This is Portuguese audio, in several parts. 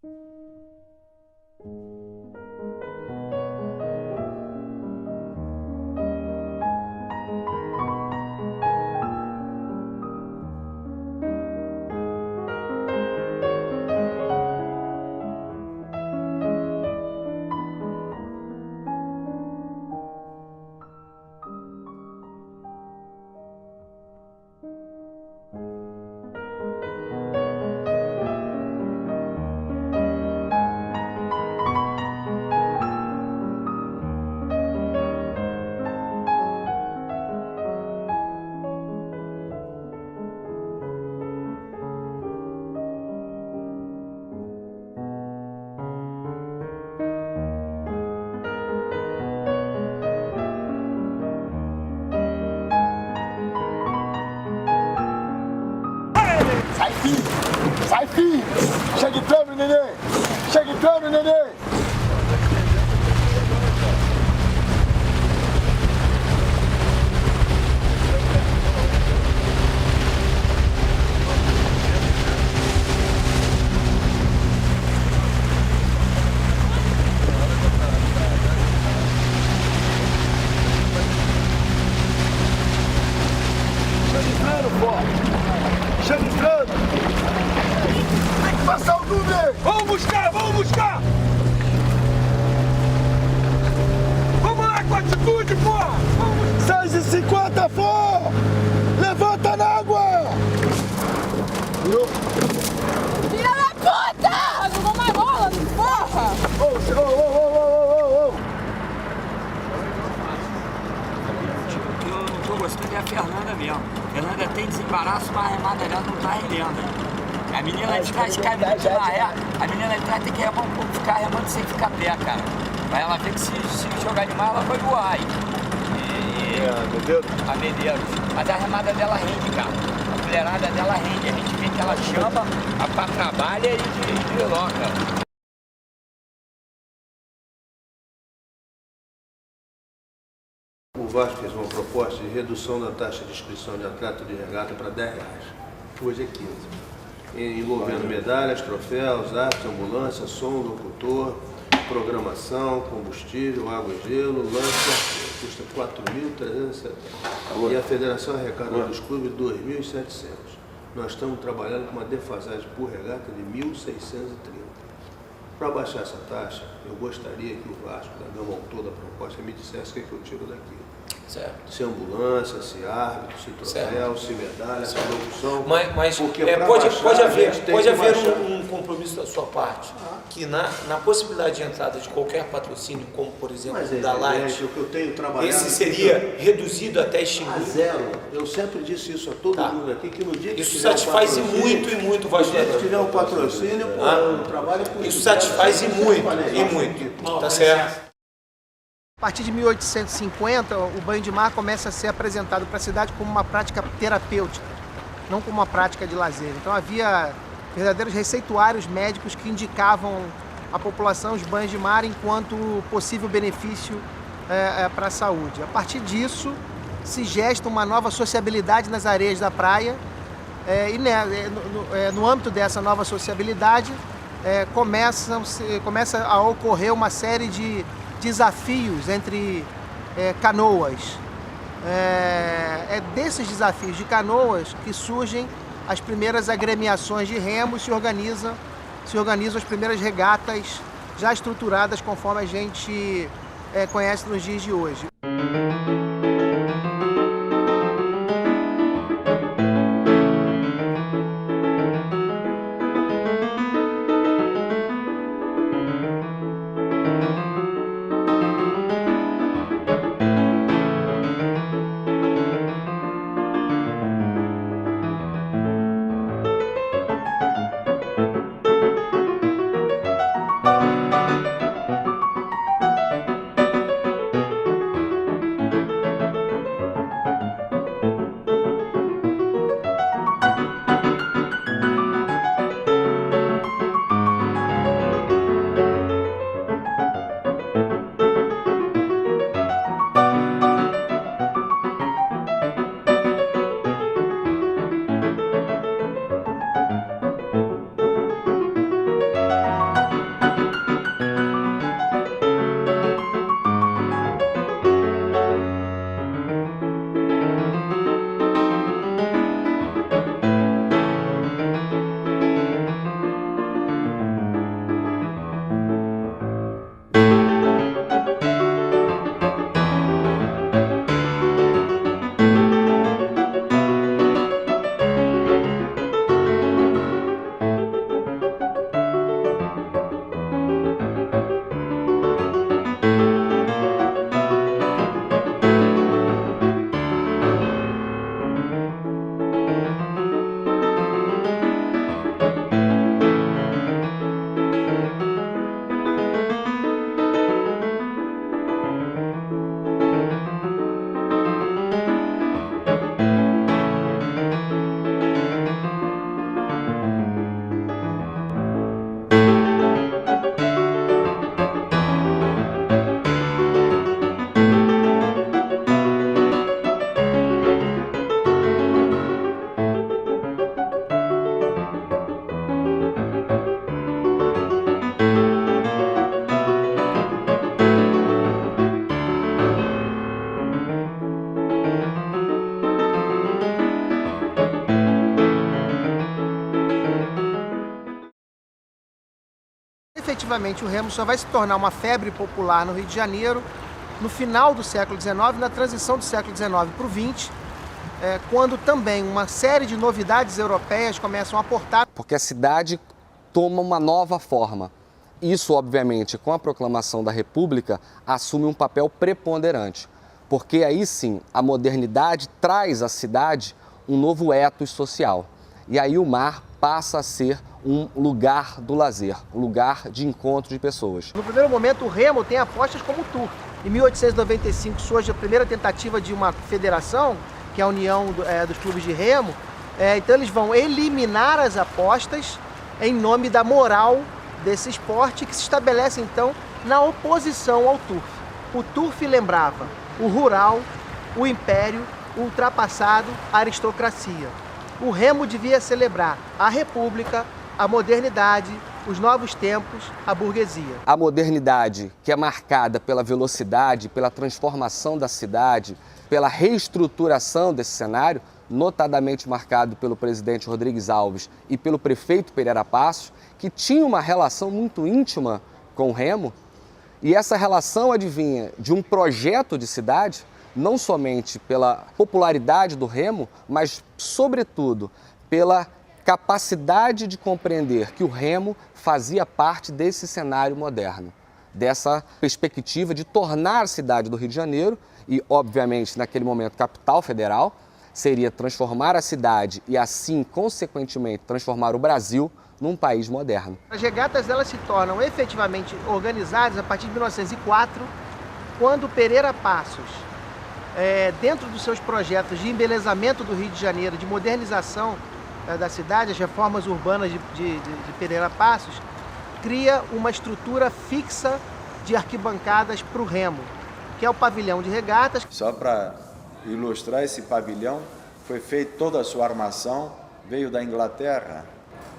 Sai, filho! Sai, filho! Chega entrando, neném! Chega entrando, neném! Chega entrando, pô! Chega entrando! Tem que passar o número! Vamos buscar, vamos buscar! Vamos lá com atitude, porra! 6h50, for! Levanta na água! Virou? Filha da puta! Jogou uma bola, porra! Ô! O que eu não tô gostando é a Fernanda mesmo. A Fernanda tem desembaraço, mas a remada dela não tá rendendo. A menina de trás cai muito na ré. A menina de trás tem que remar um pouco, ficar remando sem ficar pé, cara. Mas ela tem que se jogar demais, ela vai voar aí. A Medeiros. Mas a remada dela rende, cara. A colherada dela rende. A gente vê que ela chama, a trabalha e desloca. O Vasco fez uma proposta de redução da taxa de inscrição de atleta de regata para R$10. Hoje é 15. Envolvendo medalhas, troféus, artes, ambulância, som, locutor, programação, combustível, água e gelo, lança, custa R$4.370. E a federação arrecada dos clubes R$2.700. Nós estamos trabalhando com uma defasagem por regata de R$1.630. Para baixar essa taxa, eu gostaria que o Vasco, da gama toda da proposta, me dissesse o que é que eu tiro daqui. Certo. Se ambulância, se árbitro, se troféu, se medalha, se locução. Mas porque pode haver baixar. um compromisso da sua parte, que na possibilidade de entrada de qualquer patrocínio, como por exemplo Mas da Light, o que eu tenho trabalhado esse seria reduzido até extinguido. a zero. Eu sempre disse isso a todo mundo aqui, que no dia que Isso tiver satisfaz um muito e muito o Vasco. no dia que tiver um patrocínio, pô, eu trabalho com Isso satisfaz e muito, tá certo? A partir de 1850, o banho de mar começa a ser apresentado para a cidade como uma prática terapêutica, não como uma prática de lazer. Então havia verdadeiros receituários médicos que indicavam à população os banhos de mar enquanto possível benefício para a saúde. A partir disso, se gesta uma nova sociabilidade nas areias da praia e no âmbito dessa nova sociabilidade começa a ocorrer uma série de desafios entre canoas. É desses desafios de canoas que surgem as primeiras agremiações de remo e se organizam as primeiras regatas já estruturadas conforme a gente conhece nos dias de hoje. efetivamente o remo só vai se tornar uma febre popular no Rio de Janeiro no final do século XIX, na transição do século XIX para o XX, quando também uma série de novidades europeias começam a aportar. Porque a cidade toma uma nova forma. Isso, obviamente, com a proclamação da República, assume um papel preponderante. Porque aí sim, a modernidade traz à cidade um novo ethos social. E aí o mar passa a ser um lugar do lazer, um lugar de encontro de pessoas. No primeiro momento, o remo tem apostas como o turf. Em 1895 surge a primeira tentativa de uma federação, que é a União dos Clubes de Remo. Então eles vão eliminar as apostas em nome da moral desse esporte, que se estabelece então na oposição ao turf. O turf lembrava o rural, o império, o ultrapassado, a aristocracia. O remo devia celebrar a república, a modernidade, os novos tempos, a burguesia. A modernidade, que é marcada pela velocidade, pela transformação da cidade, pela reestruturação desse cenário, notadamente marcado pelo presidente Rodrigues Alves e pelo prefeito Pereira Passos, que tinha uma relação muito íntima com o remo, e essa relação advinha de um projeto de cidade, não somente pela popularidade do remo, mas, sobretudo, pela capacidade de compreender que o remo fazia parte desse cenário moderno, dessa perspectiva de tornar a cidade do Rio de Janeiro, e, obviamente, naquele momento, capital federal, seria transformar a cidade e, assim, consequentemente, transformar o Brasil num país moderno. As regatas elas se tornam efetivamente organizadas a partir de 1904, quando Pereira Passos, dentro dos seus projetos de embelezamento do Rio de Janeiro, de modernização da cidade, as reformas urbanas de Pereira Passos, cria uma estrutura fixa de arquibancadas para o remo, que é o pavilhão de regatas. Só para ilustrar esse pavilhão, foi feita toda a sua armação, veio da Inglaterra,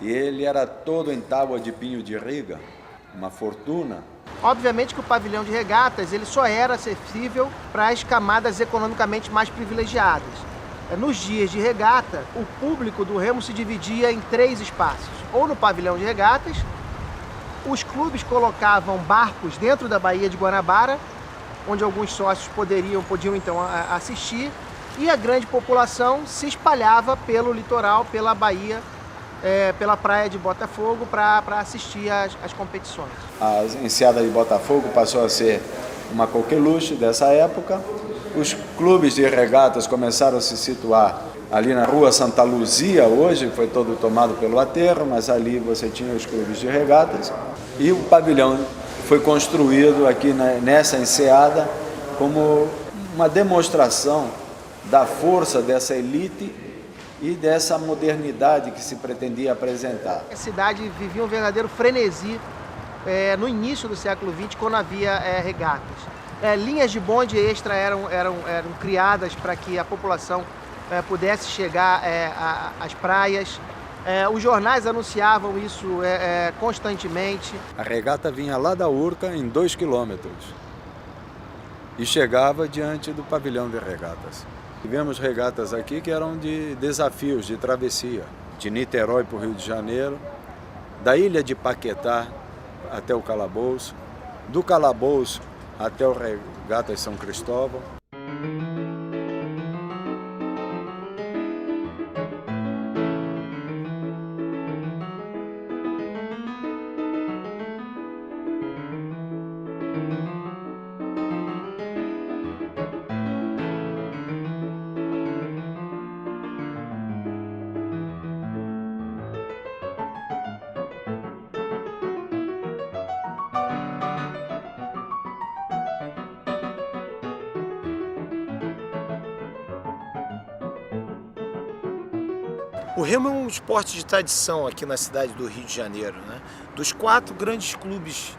e ele era todo em tábua de pinho de riga, uma fortuna. Obviamente que o pavilhão de regatas ele só era acessível para as camadas economicamente mais privilegiadas. Nos dias de regata, o público do remo se dividia em 3 espaços. Ou no pavilhão de regatas, os clubes colocavam barcos dentro da Baía de Guanabara, onde alguns sócios podiam então assistir, e a grande população se espalhava pelo litoral, pela Baía, pela praia de Botafogo, para assistir às competições. A enseada de Botafogo passou a ser uma coqueluche dessa época. Os clubes de regatas começaram a se situar ali na rua Santa Luzia, hoje foi todo tomado pelo aterro, mas ali você tinha os clubes de regatas. E o pavilhão foi construído aqui nessa enseada como uma demonstração da força dessa elite e dessa modernidade que se pretendia apresentar. A cidade vivia um verdadeiro frenesi no início do século XX, quando havia regatas. Linhas de bonde extra eram criadas para que a população pudesse chegar às praias. Os jornais anunciavam isso constantemente. A regata vinha lá da Urca em 2 quilômetros e chegava diante do pavilhão de regatas. Tivemos regatas aqui que eram de desafios, de travessia, de Niterói para o Rio de Janeiro, da ilha de Paquetá até o Calabouço, do Calabouço até o Regatas São Cristóvão. O remo é um esporte de tradição aqui na cidade do Rio de Janeiro, né? Dos 4 grandes clubes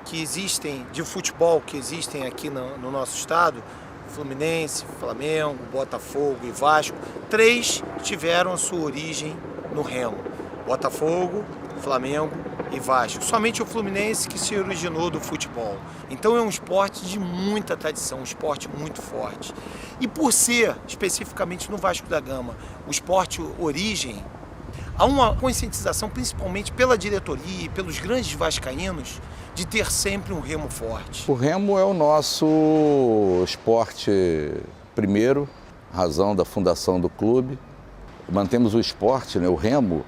que existem de futebol que existem aqui no nosso estado, Fluminense, Flamengo, Botafogo e Vasco, 3 tiveram a sua origem no remo. Botafogo, Flamengo e Vasco. Somente o Fluminense que se originou do futebol. Então é um esporte de muita tradição, um esporte muito forte. E por ser, especificamente no Vasco da Gama, o esporte origem, há uma conscientização, principalmente pela diretoria e pelos grandes vascaínos, de ter sempre um remo forte. O remo é o nosso esporte primeiro, razão da fundação do clube. Mantemos o esporte, né, o remo,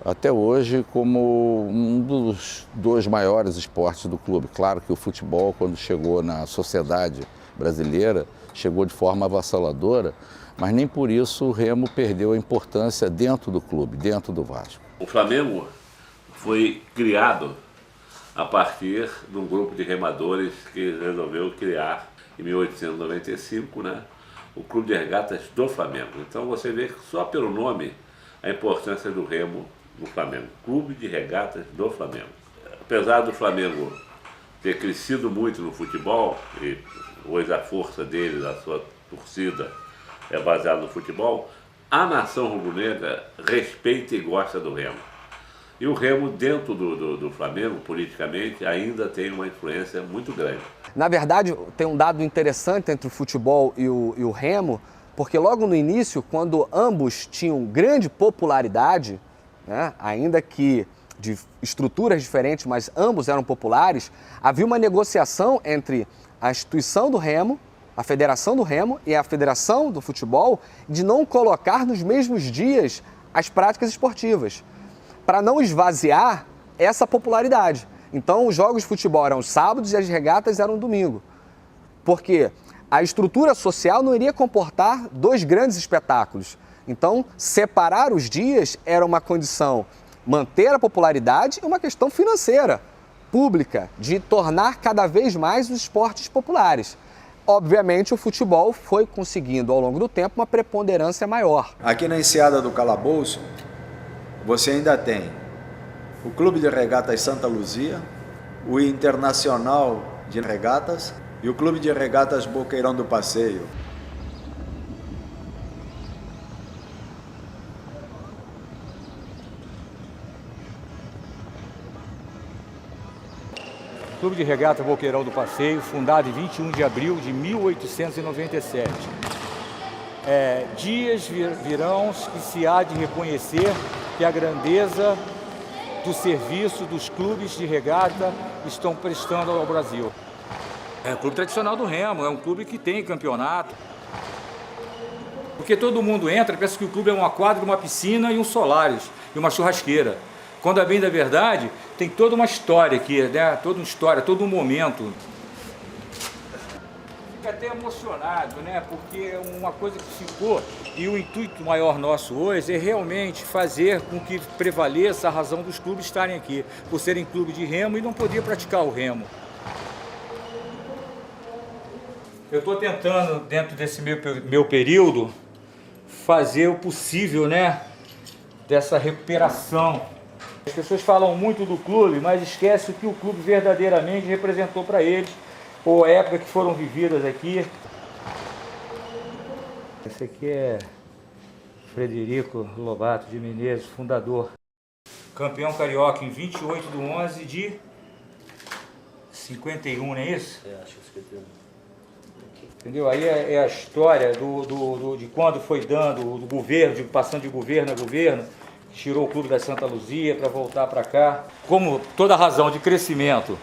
até hoje como um dos dois maiores esportes do clube. Claro que o futebol, quando chegou na sociedade brasileira, chegou de forma avassaladora, mas nem por isso o remo perdeu a importância dentro do clube, dentro do Vasco. O Flamengo foi criado a partir de um grupo de remadores que resolveu criar, em 1895, né, o Clube de Regatas do Flamengo. Então você vê que só pelo nome a importância do remo no Flamengo. Clube de Regatas do Flamengo. Apesar do Flamengo ter crescido muito no futebol, e hoje a força dele, a sua torcida é baseada no futebol, a nação rubro-negra respeita e gosta do remo. E o remo dentro do Flamengo, politicamente, ainda tem uma influência muito grande. Na verdade, tem um dado interessante entre o futebol e o remo, porque logo no início, quando ambos tinham grande popularidade, né, ainda que de estruturas diferentes, mas ambos eram populares, havia uma negociação entre a instituição do remo, a Federação do Remo e a Federação do Futebol, de não colocar nos mesmos dias as práticas esportivas, para não esvaziar essa popularidade. Então, os jogos de futebol eram os sábados e as regatas eram domingo. Porque a estrutura social não iria comportar dois grandes espetáculos. Então, separar os dias era uma condição, manter a popularidade e uma questão financeira, pública, de tornar cada vez mais os esportes populares. Obviamente, o futebol foi conseguindo, ao longo do tempo, uma preponderância maior. Aqui na Enseada do Calabouço, você ainda tem o Clube de Regatas Santa Luzia, o Internacional de Regatas e o Clube de Regatas Boqueirão do Passeio. Clube de Regata Boqueirão do Passeio, fundado em 21 de abril de 1897. Dias virão que se há de reconhecer que a grandeza do serviço dos clubes de regata estão prestando ao Brasil. É o clube tradicional do remo, é um clube que tem campeonato. Porque todo mundo entra e pensa que o clube é uma quadra, uma piscina e um solares, e uma churrasqueira. Quando a bem da verdade, tem toda uma história aqui, né? Toda uma história, todo um momento. Fica até emocionado, né? Porque uma coisa que ficou, e o intuito maior nosso hoje é realmente fazer com que prevaleça a razão dos clubes estarem aqui, por serem clube de remo e não poder praticar o remo. Eu estou tentando, dentro desse meu período, fazer o possível, né? Dessa recuperação. As pessoas falam muito do clube, mas esquecem o que o clube verdadeiramente representou para eles, ou a época que foram vividas aqui. Esse aqui é Frederico Lobato de Menezes, fundador. Campeão carioca em 28/11 de 51, não é isso? Acho que 51. Entendeu? Aí é a história de quando foi dando do governo, passando de governo a governo, tirou o Clube da Santa Luzia para voltar para cá. Como toda razão de crescimento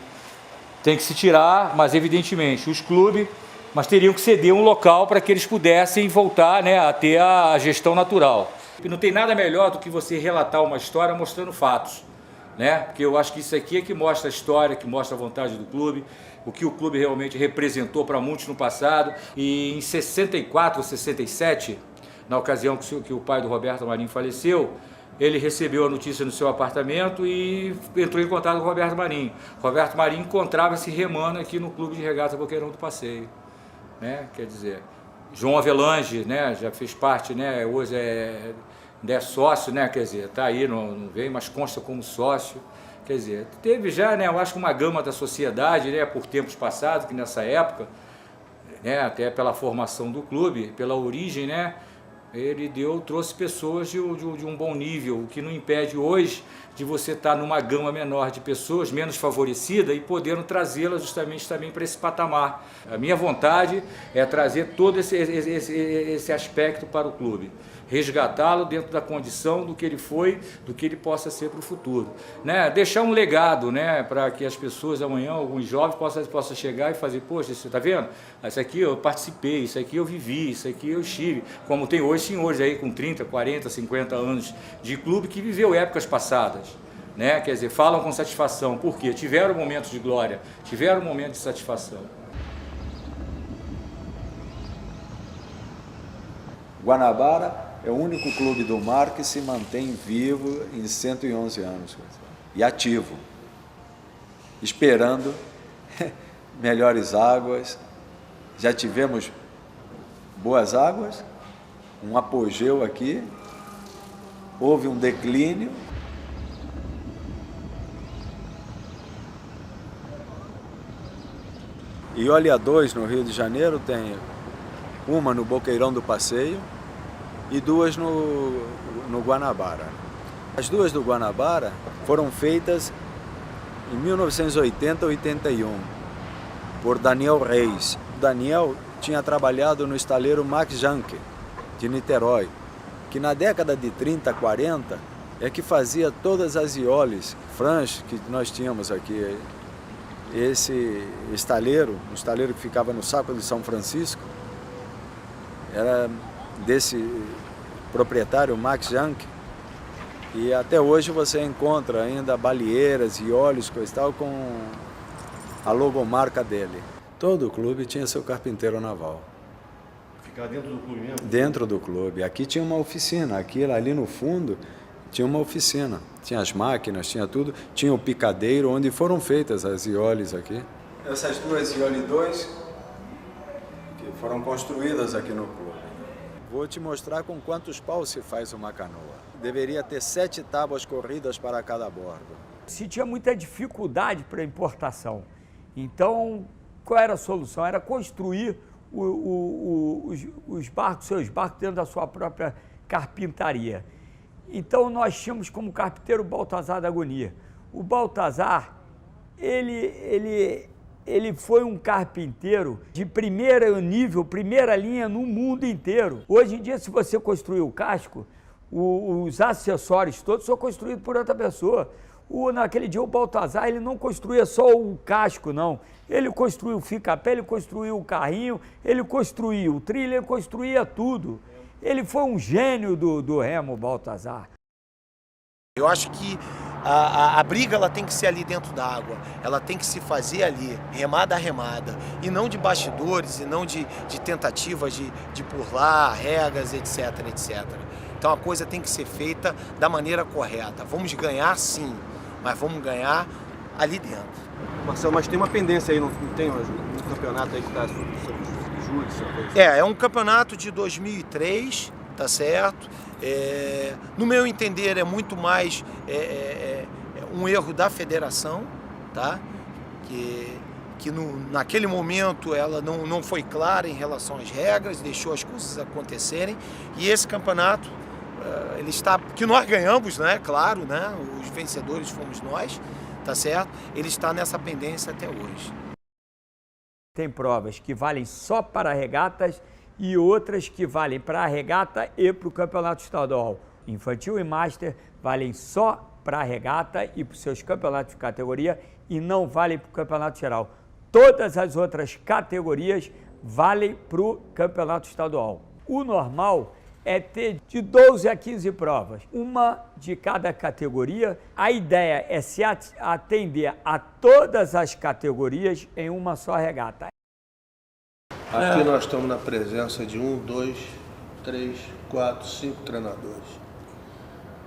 tem que se tirar, mas evidentemente os clubes, mas teriam que ceder um local para que eles pudessem voltar, né, a ter a gestão natural. E não tem nada melhor do que você relatar uma história mostrando fatos, né? Porque eu acho que isso aqui é que mostra a história, que mostra a vontade do clube, o que o clube realmente representou para muitos no passado. E em 64 ou 67, na ocasião que o pai do Roberto Marinho faleceu, ele recebeu a notícia no seu apartamento e entrou em contato com o Roberto Marinho. Roberto Marinho encontrava-se remando aqui no Clube de Regata Boqueirão do Passeio, né? Quer dizer, João Avelange, né? Já fez parte, né? Hoje é sócio, né? Quer dizer, está aí, não veio, mas consta como sócio. Quer dizer, teve já, né? Eu acho que uma gama da sociedade, né? Por tempos passados, que nessa época, né? Até pela formação do clube, pela origem, né? Ele trouxe pessoas de um bom nível, o que não impede hoje de você estar numa gama menor de pessoas, menos favorecida, e podendo trazê-las justamente também para esse patamar. A minha vontade é trazer todo esse aspecto para o clube, resgatá-lo dentro da condição do que ele foi, do que ele possa ser para o futuro. Né? Deixar um legado, né? Para que as pessoas amanhã, alguns jovens, possam chegar e fazer, poxa, você está vendo? Isso aqui eu participei, isso aqui eu vivi, isso aqui eu estive. Como tem hoje, senhores aí com 30, 40, 50 anos de clube que viveu épocas passadas. Né? Quer dizer, falam com satisfação, porque tiveram momentos de glória, tiveram momentos de satisfação. Guanabara é o único clube do mar que se mantém vivo em 111 anos e ativo, esperando melhores águas. Já tivemos boas águas, um apogeu aqui, houve um declínio. E olha, 2 no Rio de Janeiro tem uma no Boqueirão do Passeio e 2 no Guanabara. As 2 do Guanabara foram feitas em 1980-81 por Daniel Reis. Daniel tinha trabalhado no estaleiro Max Janke, de Niterói, que na década de 30, 40 é que fazia todas as ioles franches que nós tínhamos aqui. Esse estaleiro, um estaleiro que ficava no Saco de São Francisco, era desse proprietário Max Janke, e até hoje você encontra ainda baleeiras e óleos, coisa e tal, com a logomarca dele. Todo clube tinha seu carpinteiro naval. Ficava dentro do clube mesmo? Dentro do clube. Aqui tinha uma oficina, ali no fundo tinha uma oficina. Tinha as máquinas, tinha tudo, tinha o picadeiro, onde foram feitas as ioles aqui. Essas 2 iole 2 que foram construídas aqui no clube. Vou te mostrar com quantos paus se faz uma canoa. Deveria ter 7 tábuas corridas para cada bordo. Se tinha muita dificuldade para importação, então qual era a solução? Era construir os barcos, seus barcos dentro da sua própria carpintaria. Então nós tínhamos como carpinteiro o Baltazar da Agonia. O Baltazar, ele foi um carpinteiro de primeiro nível, primeira linha no mundo inteiro. Hoje em dia, se você construir o casco, os acessórios todos são construídos por outra pessoa. Naquele dia o Baltazar, ele não construía só o casco, não. Ele construiu o fica-pé, ele construiu o carrinho, ele construiu o trilho, ele construía tudo. Ele foi um gênio do remo, Baltazar. Eu acho que a briga ela tem que ser ali dentro da água, ela tem que se fazer ali, remada a remada, e não de bastidores, e não de tentativas de burlar regras, etc, etc. Então a coisa tem que ser feita da maneira correta. Vamos ganhar sim, mas vamos ganhar ali dentro. Marcelo, mas tem uma pendência aí, não tem um campeonato aí que está sobre julho? É um campeonato de 2003, tá certo? No meu entender é muito mais um erro da federação, tá? Que naquele momento ela não foi clara em relação às regras, deixou as coisas acontecerem, e esse campeonato ele está, que nós ganhamos, né? Claro, né? Os vencedores fomos nós, tá certo? Ele está nessa pendência até hoje. Tem provas que valem só para regatas e outras que valem para a regata e para o campeonato estadual. Infantil e Master valem só para a regata e para os seus campeonatos de categoria e não valem para o campeonato geral. Todas as outras categorias valem para o campeonato estadual. O normal é ter de 12 a 15 provas, uma de cada categoria. A ideia é se atender a todas as categorias em uma só regata. Aqui nós estamos na presença de 1, 2, 3, 4, 5 treinadores.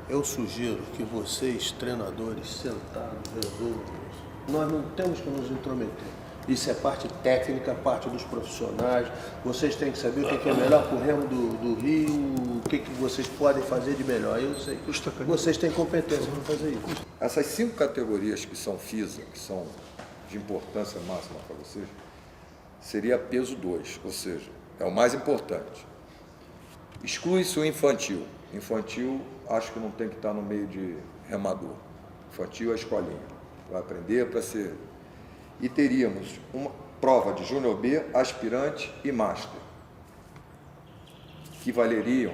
Eu sugiro que vocês, treinadores, sentados, resolvam isso. Nós não temos que nos intrometer. Isso é parte técnica, parte dos profissionais. Vocês têm que saber o que é melhor para o remo do Rio, o que vocês podem fazer de melhor. Eu sei que vocês têm competência para fazer isso. Essas 5 categorias que são FISA, que são de importância máxima para vocês, seria peso 2, ou seja, é o mais importante. Exclui-se o infantil. Infantil, acho que não tem que estar no meio de remador. Infantil é a escolinha. Vai aprender para ser... E teríamos uma prova de Júnior B, aspirante e master, que valeriam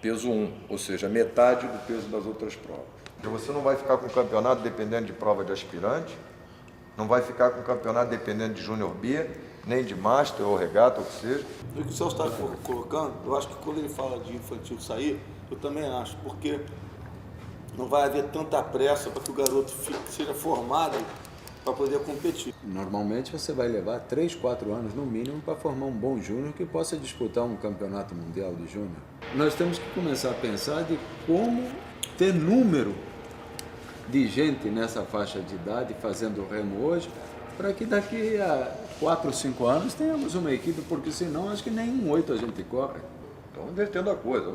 peso 1, ou seja, metade do peso das outras provas. Você não vai ficar com o campeonato dependendo de prova de aspirante, não vai ficar com o campeonato dependendo de Júnior B, nem de master ou regata, ou o que seja. O que o Celso está colocando, eu acho que quando ele fala de infantil sair, eu também acho, porque não vai haver tanta pressa para que o garoto seja formado para poder competir. Normalmente você vai levar 3, 4 anos no mínimo para formar um bom júnior que possa disputar um campeonato mundial de júnior. Nós temos que começar a pensar de como ter número de gente nessa faixa de idade fazendo remo hoje, para que daqui a 4 ou 5 anos tenhamos uma equipe, porque senão acho que nem um 8 a gente corre. Estão invertendo a coisa.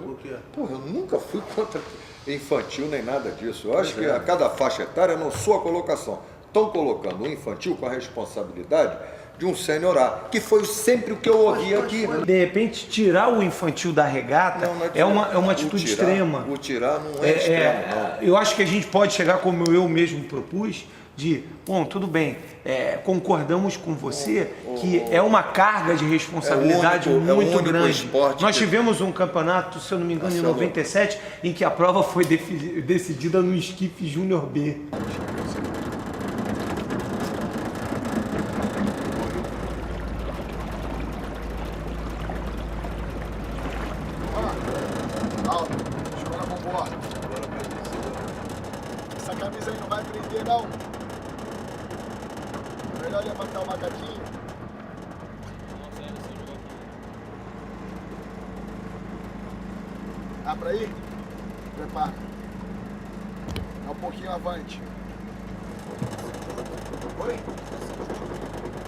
Porra, eu nunca fui contra infantil nem nada disso. Eu acho que a cada faixa etária, não sou a colocação. Estão colocando o infantil com a responsabilidade de um sênior A, que foi sempre o que eu ouvi aqui. Né? De repente, tirar o infantil da regata é uma atitude extrema. O tirar não é extremo, não. Eu acho que a gente pode chegar, como eu mesmo propus, de, bom, tudo bem, concordamos com você que é uma carga de responsabilidade muito grande. Nós tivemos um campeonato, se eu não me engano, em 97, em que a prova foi decidida no esquife Júnior B. Essa camisa aí não vai prender, não. Melhor levantar o macaquinho. Dá pra ir? Prepara. Dá um pouquinho avante. Oi?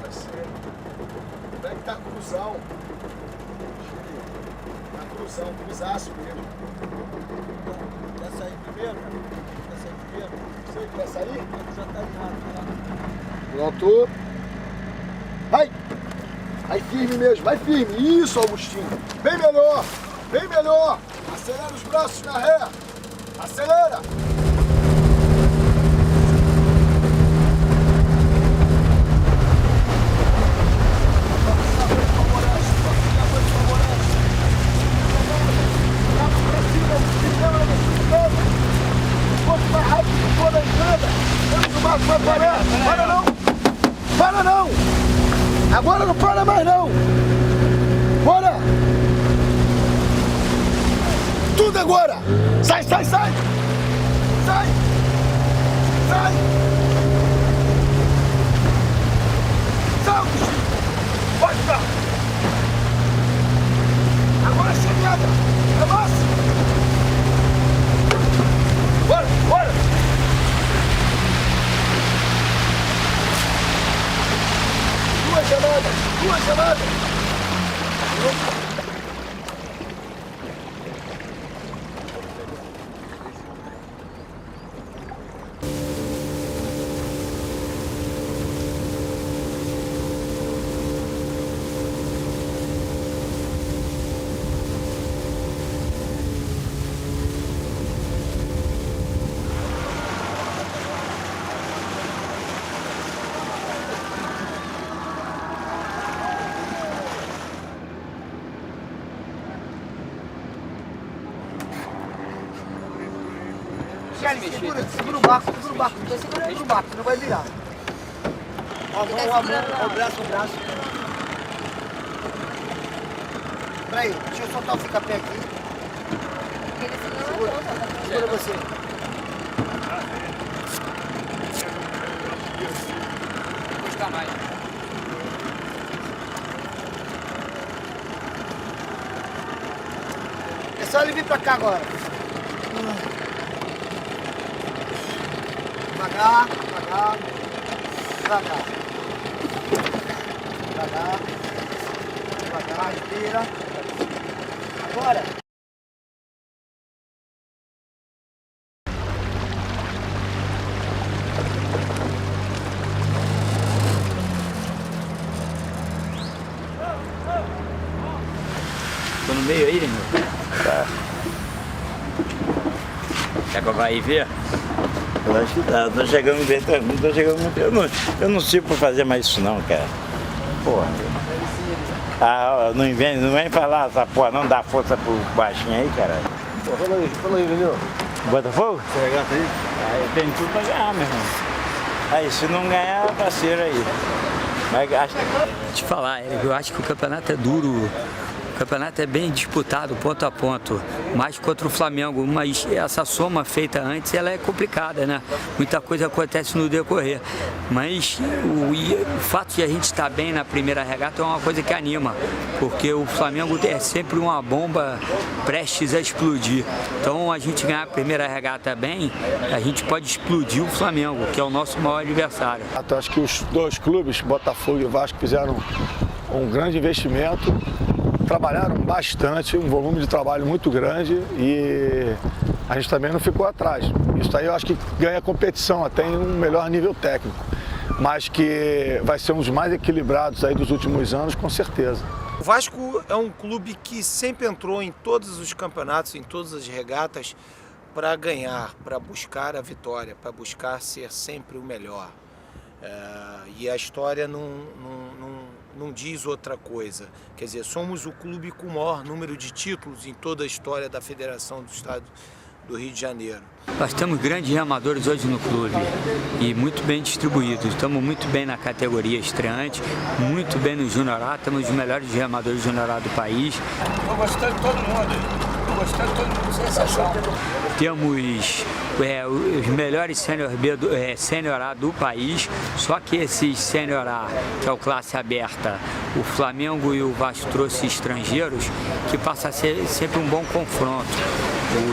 Vai ser. Como é que tá cruzão? Tá cruzão, cruzaço mesmo. Quer sair primeiro? Quer sair primeiro? Você quer sair? Já tá errado. Pronto. Vai! Vai firme mesmo, vai firme. Isso, Augustinho. Bem melhor, bem melhor. Acelera os braços na ré. Acelera. Quanto mais rápido for a entrada, menos o Marcos vai parar. Para não! Para não! Agora não para mais não! Bora! Tudo agora! Sai, sai, sai! Sai! Sai! Sai, pode ficar! Agora a chegada! Avança! Bora, bora! Duas chamadas! Duas chamadas! Segura o barco, tô segurando o barco, não vai virar. O braço. Peraí, deixa eu soltar o fica-pé aqui. Segura você. Vou encostar mais. É só ele vir pra cá agora. Devagar, devagar, devagar. Devagar, devagar, respira. Agora. Tô no meio aí, meu? Tá. Quer que eu vá aí ver? Eu acho que tá. Tô chegando bem tranquilo, tô chegando muito. Eu não sirvo pra fazer mais isso não, cara. Porra. Ah, não vem falar essa porra, não dá força pro baixinho aí, cara. Fala aí, Daniel. Botafogo? Você regata aí? Aí tem tudo pra ganhar, meu irmão. Aí se não ganhar, parceiro aí. Mas gasta. Te falar, Érico, eu acho que o campeonato é duro. O campeonato é bem disputado, ponto a ponto, mais contra o Flamengo, mas essa soma feita antes, ela é complicada, né? Muita coisa acontece no decorrer, mas o fato de a gente estar bem na primeira regata é uma coisa que anima, porque o Flamengo é sempre uma bomba prestes a explodir. Então, a gente ganhar a primeira regata bem, a gente pode explodir o Flamengo, que é o nosso maior adversário. Eu acho que os dois clubes, Botafogo e Vasco, fizeram um grande investimento. Trabalharam bastante, um volume de trabalho muito grande e a gente também não ficou atrás. Isso aí eu acho que ganha competição, até em um melhor nível técnico, mas que vai ser um dos mais equilibrados aí dos últimos anos, com certeza. O Vasco é um clube que sempre entrou em todos os campeonatos, em todas as regatas, para ganhar, para buscar a vitória, para buscar ser sempre o melhor. E a história não diz outra coisa. Quer dizer, somos o clube com o maior número de títulos em toda a história da Federação do Estado do Rio de Janeiro. Nós temos grandes remadores hoje no clube e muito bem distribuídos. Estamos muito bem na categoria estreante, muito bem no Júnior A, temos os melhores remadores Júnior A do país. Estou gostando de todo mundo. Gostando de todo mundo, sensação. Temos os melhores Sênior A do país, só que esses Sênior A, que é o classe aberta, o Flamengo e o Vasco trouxe estrangeiros, que passa a ser sempre um bom confronto.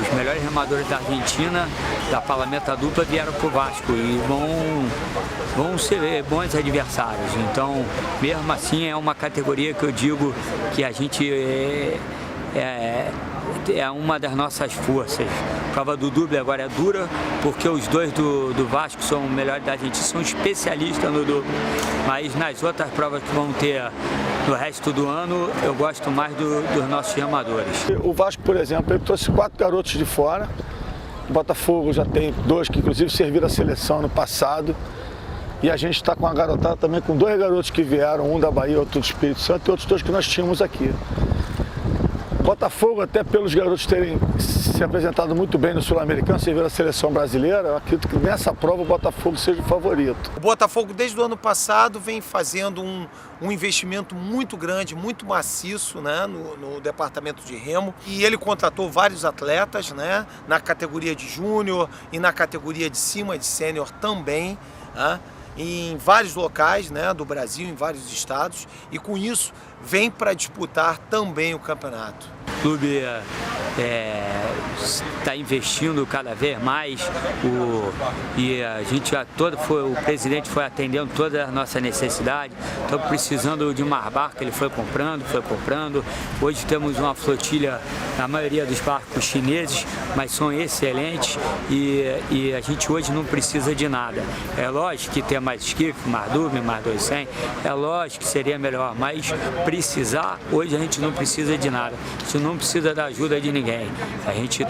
Os melhores remadores da Argentina, da Palameta dupla, vieram para o Vasco e vão ser bons adversários. Então, mesmo assim, é uma categoria que eu digo que a gente é uma das nossas forças. A prova do Dúbio agora é dura, porque os dois do Vasco são melhores da Argentina, são especialistas no Dúbio. Mas nas outras provas que vão ter no resto do ano, eu gosto mais dos nossos remadores. O Vasco, por exemplo, ele trouxe 4 garotos de fora. O Botafogo já tem 2 que inclusive serviram a seleção no passado. E a gente está com uma garotada também com 2 garotos que vieram, um da Bahia, outro do Espírito Santo e outros 2 que nós tínhamos aqui. Botafogo, até pelos garotos terem se apresentado muito bem no Sul-Americano, serviram a seleção brasileira, eu acredito que nessa prova o Botafogo seja o favorito. O Botafogo, desde o ano passado, vem fazendo um investimento muito grande, muito maciço, né, no departamento de remo. E ele contratou vários atletas, né, na categoria de júnior e na categoria de cima, de sênior também, né, em vários locais, né, do Brasil, em vários estados, e com isso vem para disputar também o campeonato. O clube está investindo cada vez mais e a gente o presidente foi atendendo toda a nossa necessidade. Estamos precisando de mais barcos, ele foi comprando. Hoje temos uma flotilha, na maioria dos barcos chineses, mas são excelentes e a gente hoje não precisa de nada. É lógico que ter mais esquife, mais Dúbio, mais 200, é lógico que seria melhor, mas precisar, hoje a gente não precisa de nada. A gente não precisa da ajuda de ninguém. A gente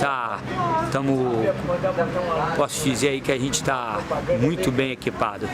posso dizer aí que a gente está muito bem equipado.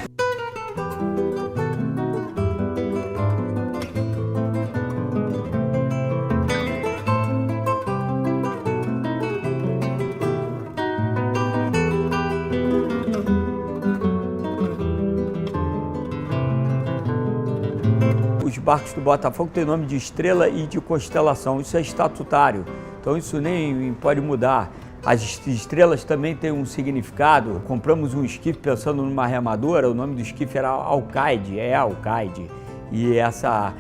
Os barcos do Botafogo têm nome de estrela e de constelação, isso é estatutário, então isso nem pode mudar. As estrelas também têm um significado. Compramos um esquife pensando numa remadora, o nome do esquife era Alcaide, Alcaide, e essa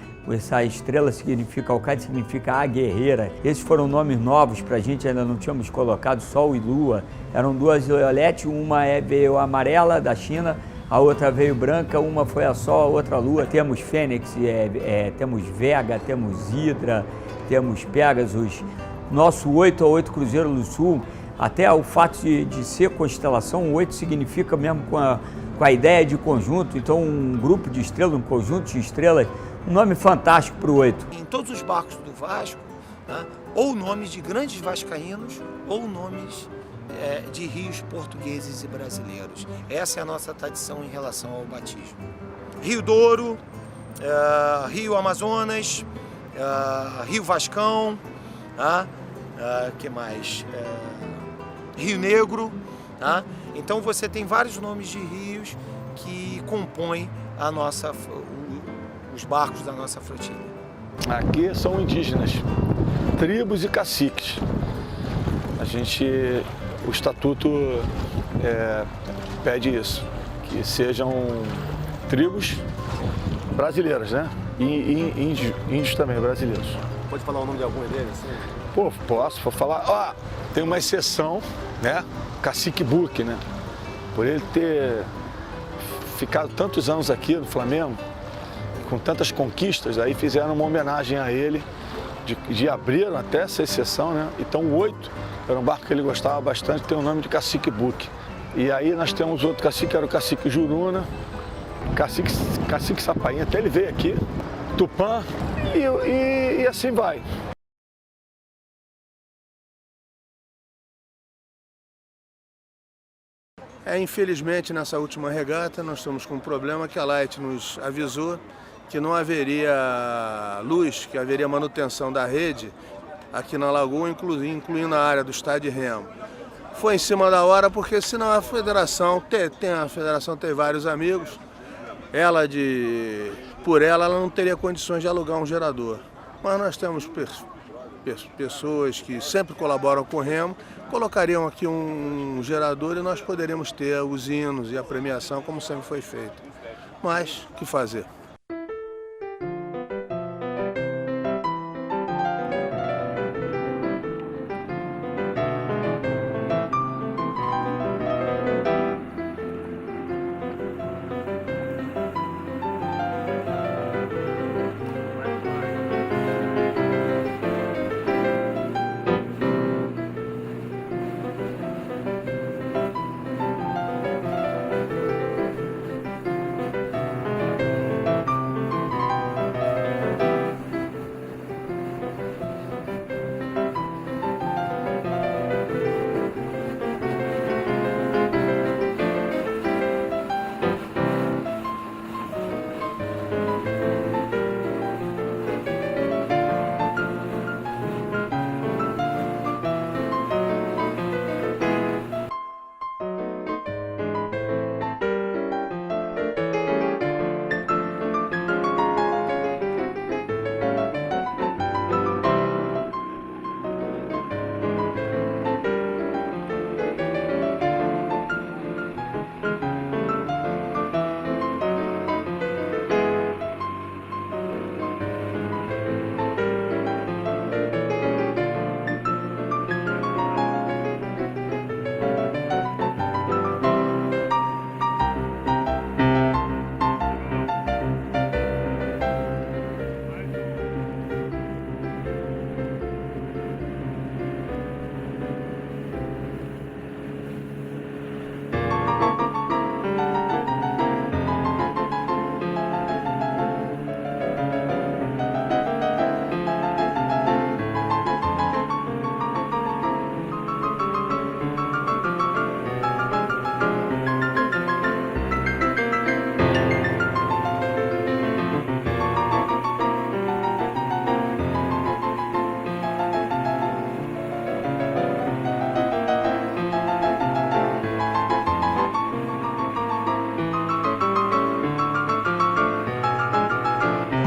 estrela significa, Alcaide significa a guerreira. Esses foram nomes novos para a gente, ainda não tínhamos colocado, Sol e Lua. Eram 2 Leolete, uma veio amarela da China, a outra veio branca, uma foi a Sol, a outra a Lua. Temos Fênix, temos Vega, temos Hidra, temos Pegasus. Nosso 8 a 8 Cruzeiro do Sul, até o fato de ser constelação, o 8 significa mesmo com a ideia de conjunto, então um grupo de estrelas, um conjunto de estrelas, um nome fantástico para o 8. Em todos os barcos do Vasco, né, ou nomes de grandes vascaínos, ou nomes de rios portugueses e brasileiros. Essa é a nossa tradição em relação ao batismo. Rio Douro, Rio Amazonas, Rio Vascão, que mais? Rio Negro. Então você tem vários nomes de rios que compõem os barcos da nossa flotilha. Aqui são indígenas, tribos e caciques. O estatuto pede isso, que sejam tribos brasileiras, né? E índios também, brasileiros. Pode falar o nome de algum deles? Pô, posso, vou falar. Tem uma exceção, né? Cacique Buque, né? Por ele ter ficado tantos anos aqui no Flamengo, com tantas conquistas, aí fizeram uma homenagem a ele, de abriram até essa exceção, né? Então o 8 era um barco que ele gostava bastante, tem o nome de Cacique Buque. E aí nós temos outro cacique, era o Cacique Juruna, Cacique Sapainha, até ele veio aqui, Tupã, e assim vai. Infelizmente, nessa última regata, nós estamos com um problema que a Light nos avisou que não haveria luz, que haveria manutenção da rede aqui na lagoa, incluindo a área do estádio de remo. Foi em cima da hora, porque senão a federação tem vários amigos, por ela não teria condições de alugar um gerador. Mas nós temos pessoas que sempre colaboram com o remo, colocariam aqui um gerador e nós poderíamos ter os hinos e a premiação como sempre foi feito. Mas, o que fazer?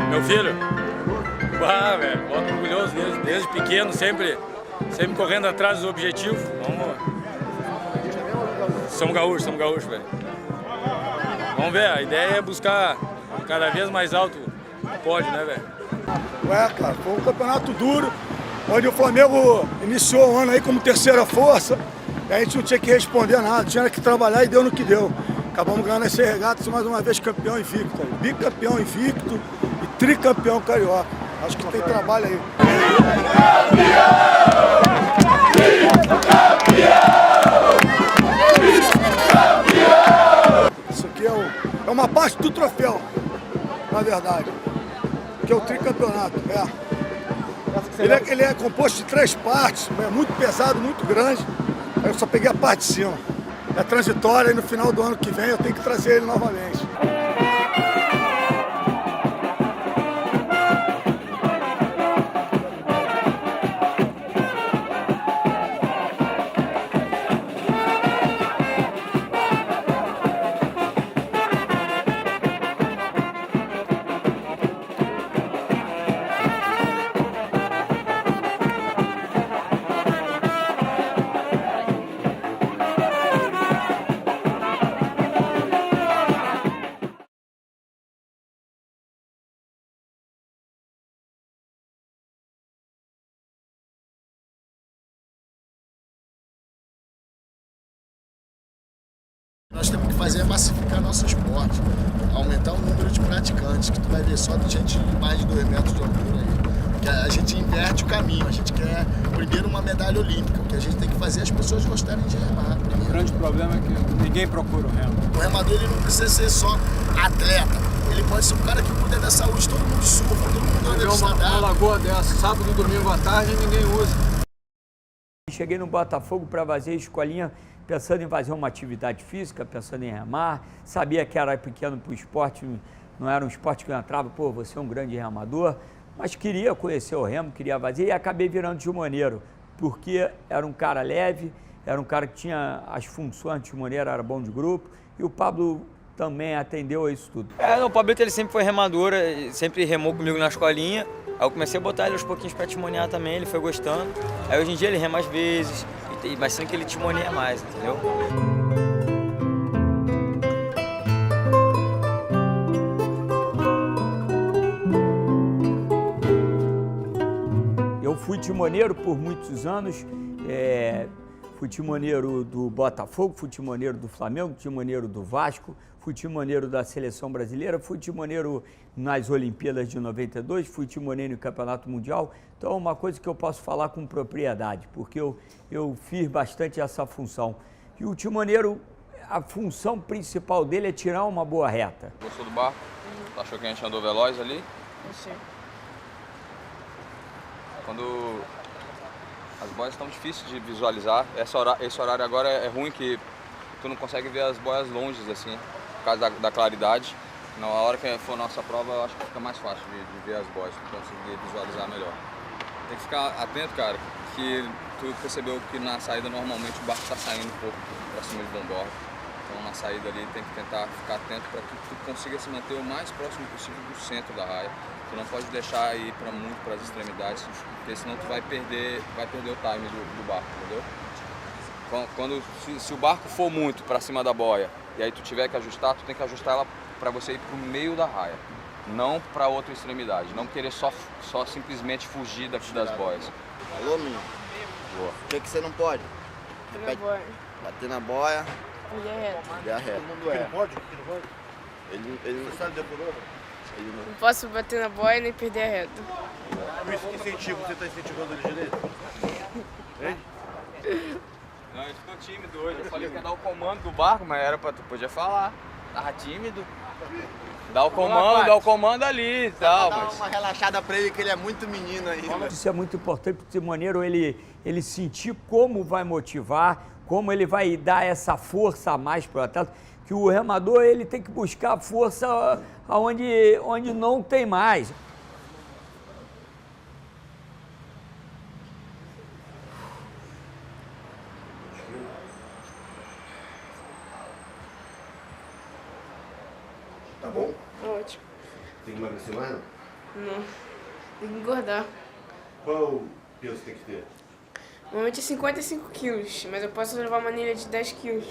Meu filho, velho, muito orgulhoso desde pequeno, sempre correndo atrás dos objetivos. Somos gaúchos, velho. Vamos ver, a ideia é buscar cada vez mais alto o pódio, né, velho? Cara, foi um campeonato duro, onde o Flamengo iniciou o ano aí como terceira força, e a gente não tinha que responder nada, tinha que trabalhar e deu no que deu. Acabamos ganhando essa regata, mais uma vez campeão invicto, bicampeão invicto e tricampeão carioca. Acho que tem trabalho aí. Isso aqui é uma parte do troféu, na verdade, que é o tricampeonato. Ele é composto de 3 partes, é muito pesado, muito grande. Aí eu só peguei a parte de cima. É transitória e no final do ano que vem eu tenho que trazer ele novamente. Nós temos que fazer é massificar nosso esporte, aumentar o número de praticantes, que tu vai ver só de gente de mais de 2 metros de altura aí. Porque a gente inverte o caminho, a gente quer primeiro uma medalha olímpica, o que a gente tem que fazer é as pessoas gostarem de remar primeiro. O grande problema é que ninguém procura o remo. O remador ele não precisa ser só atleta, ele pode ser um cara que cuida da saúde, todo mundo surfa, todo mundo anda de uma lagoa dessa, sábado e domingo à tarde, ninguém usa. Cheguei no Botafogo para fazer a escolinha pensando em fazer uma atividade física, pensando em remar, sabia que era pequeno para o esporte, não era um esporte que eu entrava, pô, você é um grande remador, mas queria conhecer o remo, queria fazer e acabei virando timoneiro, porque era um cara leve, era um cara que tinha as funções de timoneiro, era bom de grupo, e o Pablo também atendeu a isso tudo. O Pablito ele sempre foi remador, sempre remou comigo na escolinha, aí eu comecei a botar ele aos pouquinhos para timonear também, ele foi gostando, aí hoje em dia ele rema às vezes, mas sem que ele timoneia mais, entendeu? Eu fui timoneiro por muitos anos, fui timoneiro do Botafogo, fui timoneiro do Flamengo, timoneiro do Vasco, fui timoneiro da Seleção Brasileira, fui timoneiro nas Olimpíadas de 92, fui timoneiro no Campeonato Mundial. Então é uma coisa que eu posso falar com propriedade, porque eu fiz bastante essa função. E o timoneiro, a função principal dele é tirar uma boa reta. Gostou do barco? Achou que a gente andou veloz ali? Sim. Quando as boias estão difíceis de visualizar, esse horário agora é ruim que tu não consegue ver as boias longe assim, por causa da claridade. Na hora que for nossa prova, eu acho que fica mais fácil de ver as boias, conseguir visualizar melhor. Tem que ficar atento, cara, que tu percebeu que na saída normalmente o barco está saindo um pouco para cima de bombordo. Então na saída ali tem que tentar ficar atento para que tu consiga se manter o mais próximo possível do centro da raia. Tu não pode deixar ir muito para as extremidades, porque senão tu vai perder o time do barco, entendeu? Se o barco for muito para cima da boia e aí tu tiver que ajustar, tu tem que ajustar ela para você ir para o meio da raia, não para outra extremidade, não querer só simplesmente fugir daqui das boias. Alô, menino? Boa. O que você não pode? Bater na boia. Bater na boia. Perder a reta. Perder a reta. Todo mundo é. Pode? Ele Você sabe decorou? Não posso bater na boia nem perder a reta. Que incentivo você está incentivando ele direito? Hein? Não, ele ficou tímido hoje. Eu falei que ia dar o comando do barco, mas era pra tu podia falar. Tava tímido. Dá o comando ali e tal. Dá uma relaxada pra ele que ele é muito menino ainda. Isso é muito importante para o timoneiro ele sentir como vai motivar, como ele vai dar essa força a mais para o atleta, que o remador ele tem que buscar força onde não tem mais. Tá bom? Ótimo. Tem que emagrecer mais? Não. Tem que engordar. Qual peso tem que ter? Normalmente é 55 quilos, mas eu posso levar uma anilha de 10 quilos.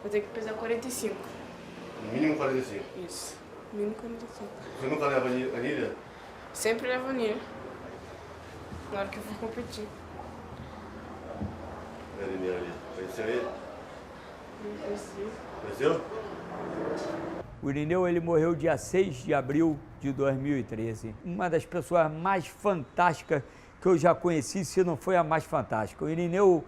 Vou ter que pesar 45. No mínimo 45? Isso. Mínimo 45. Você nunca leva anilha? Sempre levo anilha. Na hora que eu for competir. Cadê minha anilha? Conheceu ele? Não conheci. Conheceu? O Irineu ele morreu dia 6 de abril de 2013. Uma das pessoas mais fantásticas que eu já conheci, se não foi a mais fantástica. O Irineu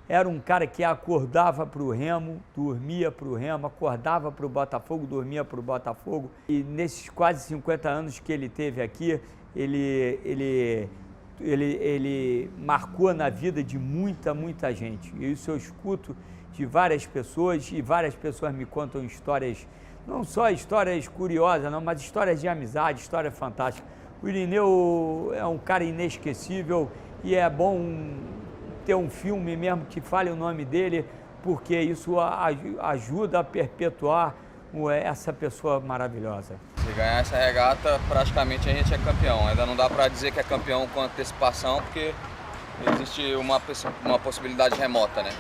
era um cara que acordava para o remo, dormia para o remo, acordava para o Botafogo, dormia para o Botafogo. E nesses quase 50 anos que ele teve aqui, ele ele marcou na vida de muita gente. E isso eu escuto de várias pessoas, e várias pessoas me contam histórias, não só histórias curiosas, não, mas histórias de amizade, histórias fantásticas. O Irineu é um cara inesquecível e é bom ter um filme mesmo que fale o nome dele, porque isso ajuda a perpetuar essa pessoa maravilhosa. Se ganhar essa regata, praticamente a gente é campeão. Ainda não dá para dizer que é campeão com antecipação, porque existe uma possibilidade remota, né?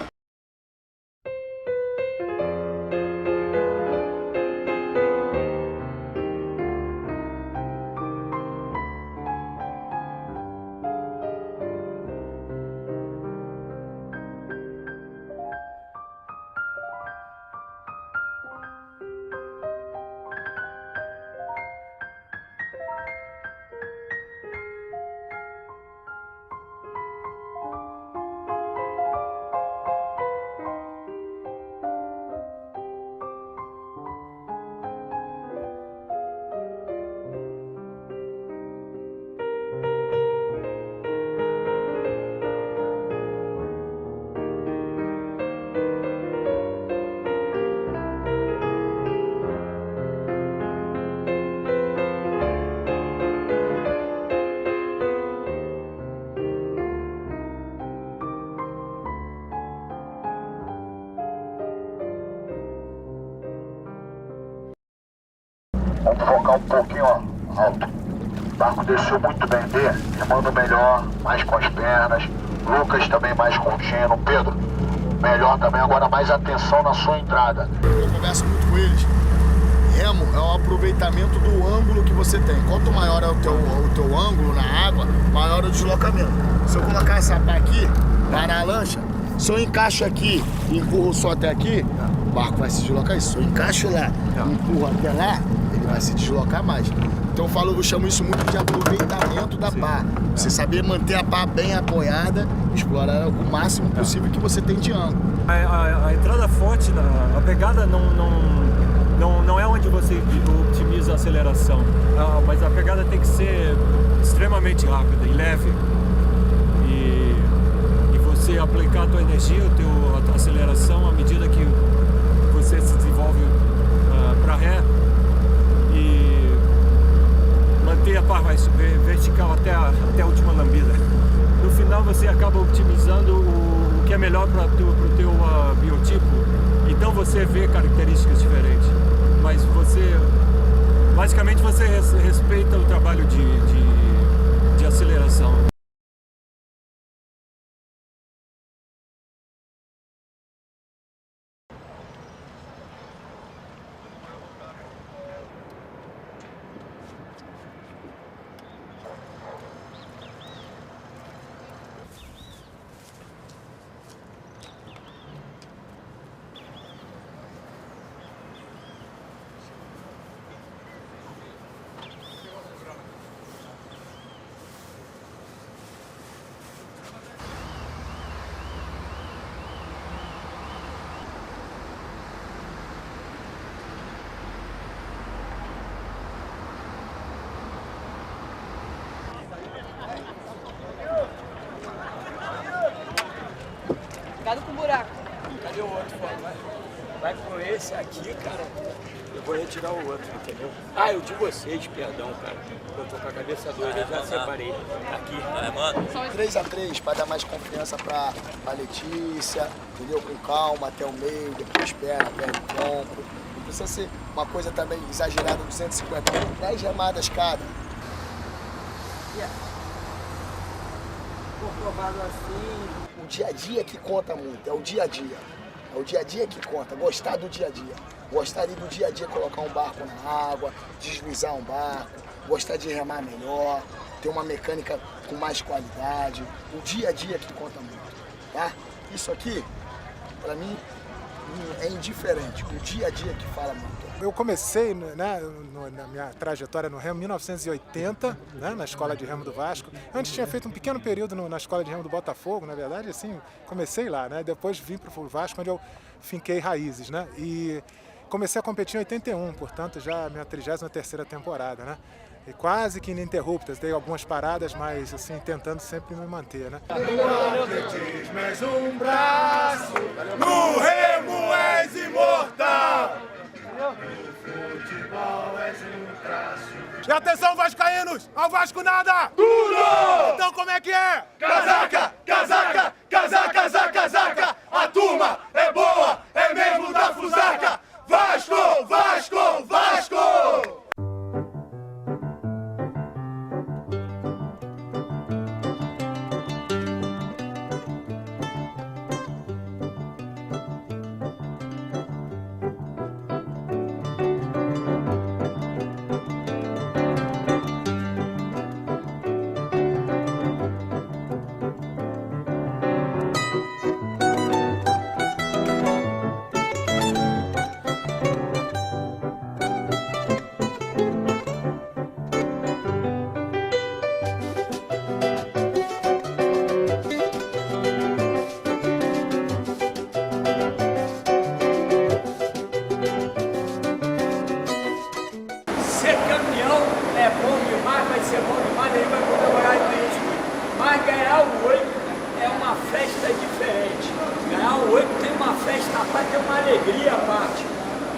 Vamos focar um pouquinho alto. O barco desceu muito bem, remando melhor, mais com as pernas. Lucas também mais contínuo. Pedro, melhor também, agora mais atenção na sua entrada. Eu converso muito com eles. Remo é o aproveitamento do ângulo que você tem. Quanto maior é o teu ângulo na água, maior é o deslocamento. Se eu colocar essa pá aqui, parar a lancha, se eu encaixo aqui e empurro só até aqui, o barco vai se deslocar. Se eu encaixo lá e empurro até lá, ele vai se deslocar mais. Então eu chamo isso muito de aproveitamento da pá. Você saber manter a pá bem apoiada, explorar o máximo possível que você tem de ângulo. A entrada forte, a pegada não é onde você otimiza a aceleração, mas a pegada tem que ser extremamente rápida e leve, e você aplicar a tua energia, a tua aceleração à medida que você se desenvolve para ré, e manter a pá vertical até a última lambida. No final você acaba otimizando o que é melhor para o teu biotipo, então você vê características diferentes, mas basicamente você respeita o trabalho de aceleração. Cuidado com o buraco. Cadê o outro? Vai com esse aqui, cara. Eu vou retirar o outro, entendeu? Ah, eu de vocês, perdão, cara. Eu tô com a cabeça doida, eu já separei. Aqui. Mano. 3-3 para dar mais confiança pra Letícia, entendeu? Com calma até o meio, depois perna o tronco. Não precisa ser uma coisa também exagerada, 250, 10 remadas cada. Comprovado assim. O dia a dia que conta muito, é o dia a dia. É o dia a dia que conta, gostar do dia a dia. Gostar ali do dia a dia, colocar um barco na água, deslizar um barco, gostar de remar melhor, ter uma mecânica com mais qualidade. O dia a dia que conta muito, tá? Isso aqui, pra mim, é indiferente. O dia a dia que fala muito. Eu comecei, né, na minha trajetória no remo em 1980, né, na Escola de Remo do Vasco. Antes tinha feito um pequeno período na Escola de Remo do Botafogo, na verdade, assim, comecei lá, né, depois vim para o Vasco, onde eu finquei raízes, né, e comecei a competir em 81, portanto, já a minha 33ª temporada, né. e quase que ininterruptas. Dei algumas paradas, mas assim, tentando sempre me manter, né? No atletismo és um braço, no remo és imortal. No futebol és um traço. E atenção, vascaínos! Ao Vasco nada! Tudo! Então como é que é? Casaca, casaca, casaca, casaca, casaca! A turma é boa, é mesmo da Fusaca! Vasco, Vasco, Vasco! Ser campeão é bom demais, vai ser bom demais, ele vai comemorar isso. Mas ganhar o 8 é uma festa diferente. Ganhar o 8 tem uma festa à parte, tem uma alegria à parte.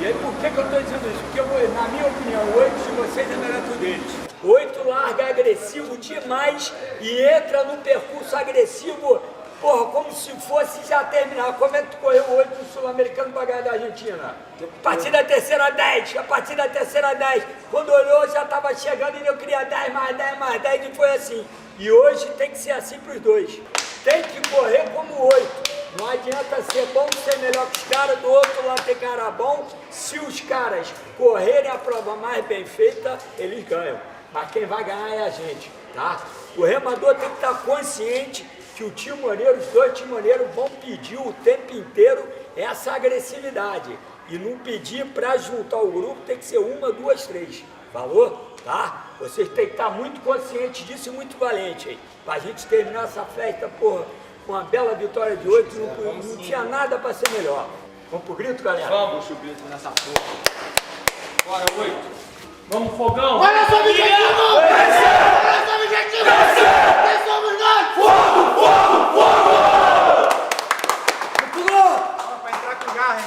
E aí por que eu estou dizendo isso? Porque, na minha opinião, o 8 de vocês é melhor que o deles. 8 larga agressivo demais e entra no percurso agressivo, porra, como se fosse já terminar. Como é que tu correu o 8 do Sul-Americano para ganhar da Argentina? A partir da terceira 10, a partir da terceira 10. Quando olhou já estava chegando e eu queria 10 mais 10 mais 10 e foi assim. E hoje tem que ser assim para os dois. Tem que correr como 8. Não adianta ser bom, ser melhor que os caras, do outro lado tem cara bom. Se os caras correrem a prova mais bem feita, eles ganham. Mas quem vai ganhar é a gente, tá? O remador tem que estar consciente que o timoneiro, os dois timoneiros vão pedir o tempo inteiro essa agressividade. E não pedir para juntar o grupo, tem que ser 1, 2, 3. Falou? Tá? Vocês têm que estar muito conscientes disso e muito valentes aí. Pra gente terminar essa festa, porra, com uma bela vitória de 8, não tinha nada para ser melhor. Vamos pro grito, galera? Vamos pro grito nessa porra. Bora, 8. Vamos, fogão! Olha esse objetivo! Vencer! Olha esse objetivo! Vencer! Quem somos nós? Fogo, fogo, fogo! Pulou! Pra entrar com garra, hein?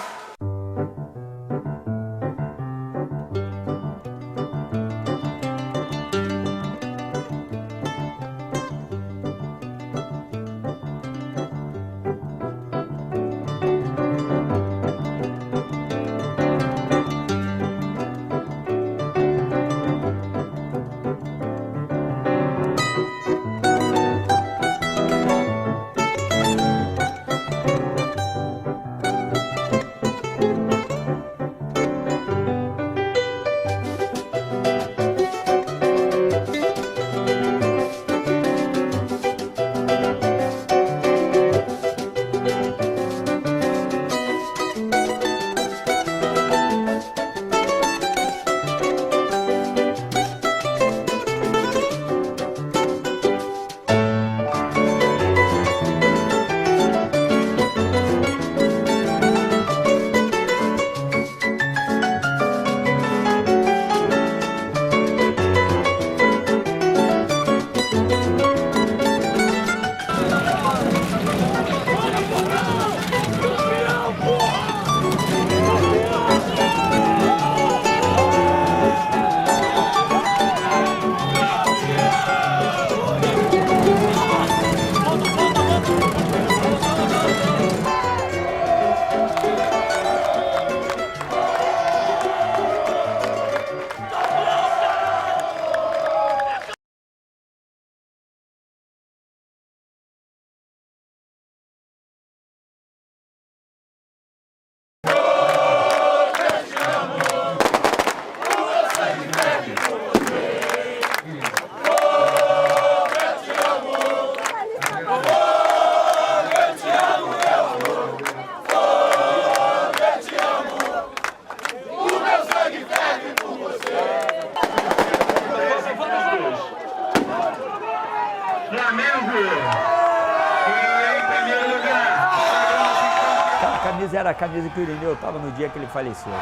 Era a camisa que o Irineu estava no dia que ele faleceu.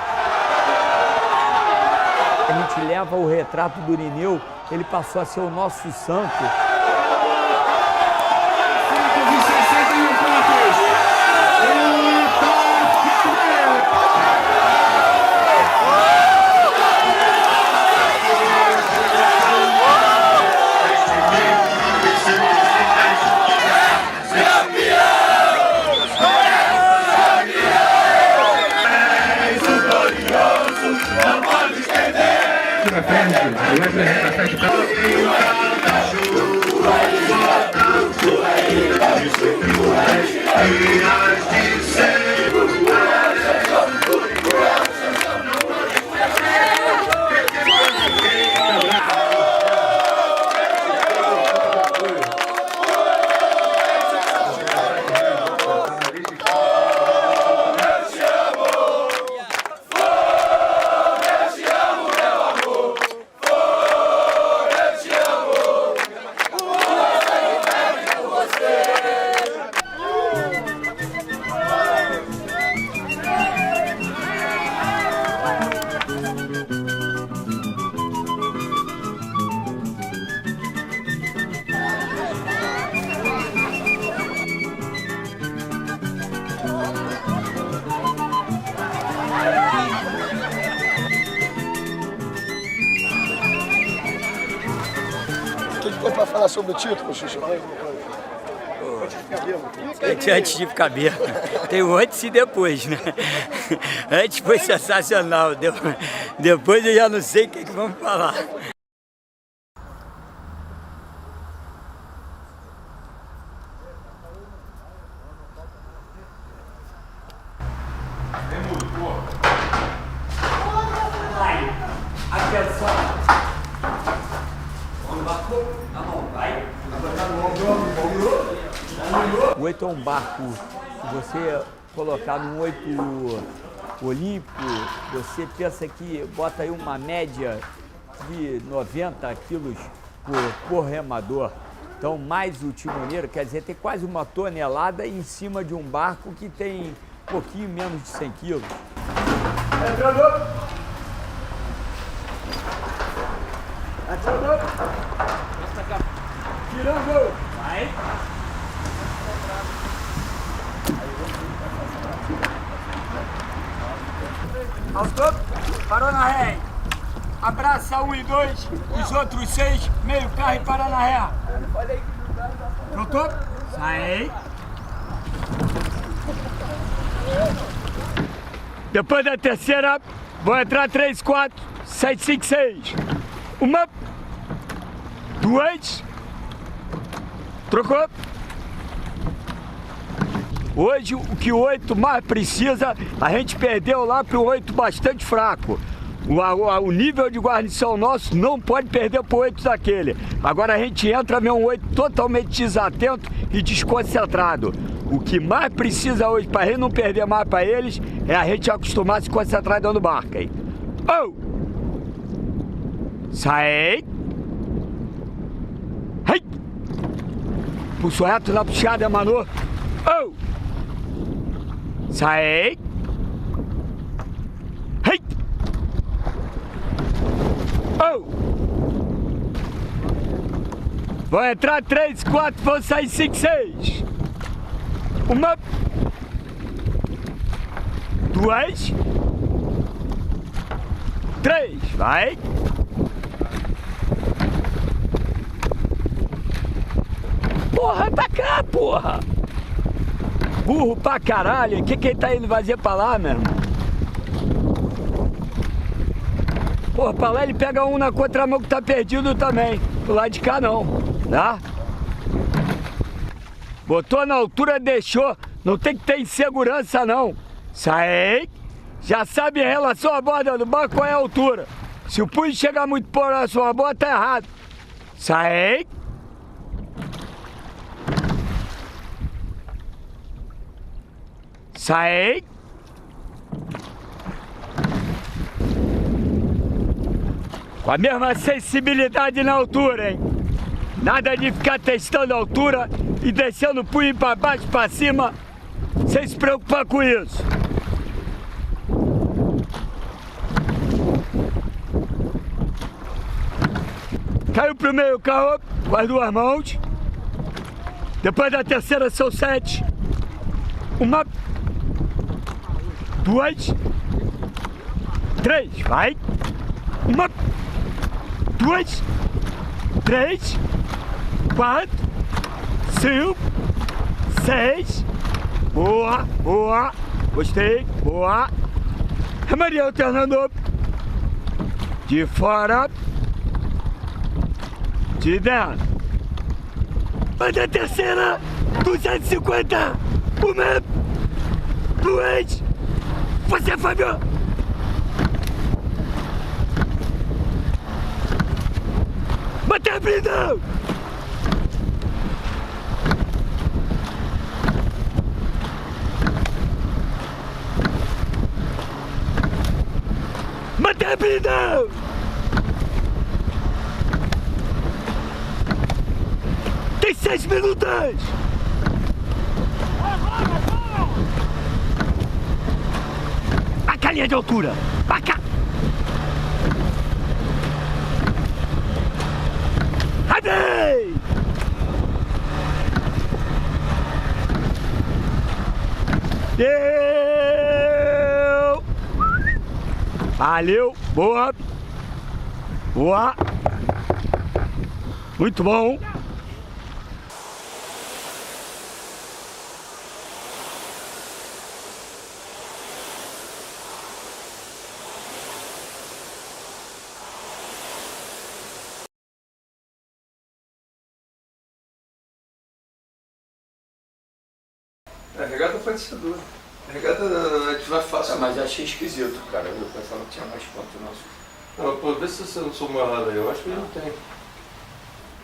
A gente leva o retrato do Irineu, ele passou a ser o nosso santo. Para falar sobre o título, Xuxa? Antes de ficar bêbado. Tem o antes e depois, né? Antes foi sensacional. Depois eu já não sei o que vamos falar. Atenção! O 8 é um barco que você colocar num 8 olímpico, você pensa que bota aí uma média de 90 quilos por remador. Então, mais o timoneiro, quer dizer, tem quase 1 tonelada em cima de um barco que tem um pouquinho menos de 100 quilos. Tirando! Vai! Alto, parou na ré. Abraça 1 e 2, os outros 6, meio carro e para na ré. Pronto? Sai. Depois da terceira, vou entrar 3, 4, 7, 5, 6. 1, 2, trocou. Hoje, o que o 8 mais precisa, a gente perdeu lá para o 8 bastante fraco. O nível de guarnição nosso não pode perder para o 8 daquele. Agora a gente entra vê um 8 totalmente desatento e desconcentrado. O que mais precisa hoje para a gente não perder mais para eles é a gente acostumar a se concentrar dentro do barco aí. Oh! Sai! Hey! Pulso reto na puxada, Manu. Oh! Sai! Hey! Oh! Vão entrar 3, 4, vão sair 5, 6. 1, 2, 3, vai! Porra, tá cá, porra! Burro pra caralho, o que ele tá indo fazer pra lá, meu irmão? Porra, pra lá ele pega um na contramão que tá perdido também. Do lado de cá não, tá? Botou na altura, deixou. Não tem que ter insegurança não. Sai. Já sabe em relação à borda do barco qual é a altura. Se o punho chegar muito próximo à borda, tá errado. Sai. Sai. Com a mesma sensibilidade na altura, hein? Nada de ficar testando a altura e descendo o punho para baixo, para cima, sem se preocupar com isso. Caiu pro meio, carro com as duas mãos. Depois da terceira são 7. 1, 2, 3. Vai. 1, 2, 3, 4, 5, 6. Boa, boa. Gostei, boa. Remaria alternando. De fora. De dentro. Vai da terceira. 250. 1, 2. Você, Fábio. Bater a vida. Bater a vida. Tem 6 minutos. Vai cá, linha de altura. Vai cá. Vai. Deu. Valeu. Boa. Boa. Muito bom. A regata pode ser dura. A regata a gente vai fácil. Mas eu achei esquisito, cara. Eu pensava que tinha mais pontos nossos. Não, pô, vê se você não somou errado aí. Eu acho que não tem.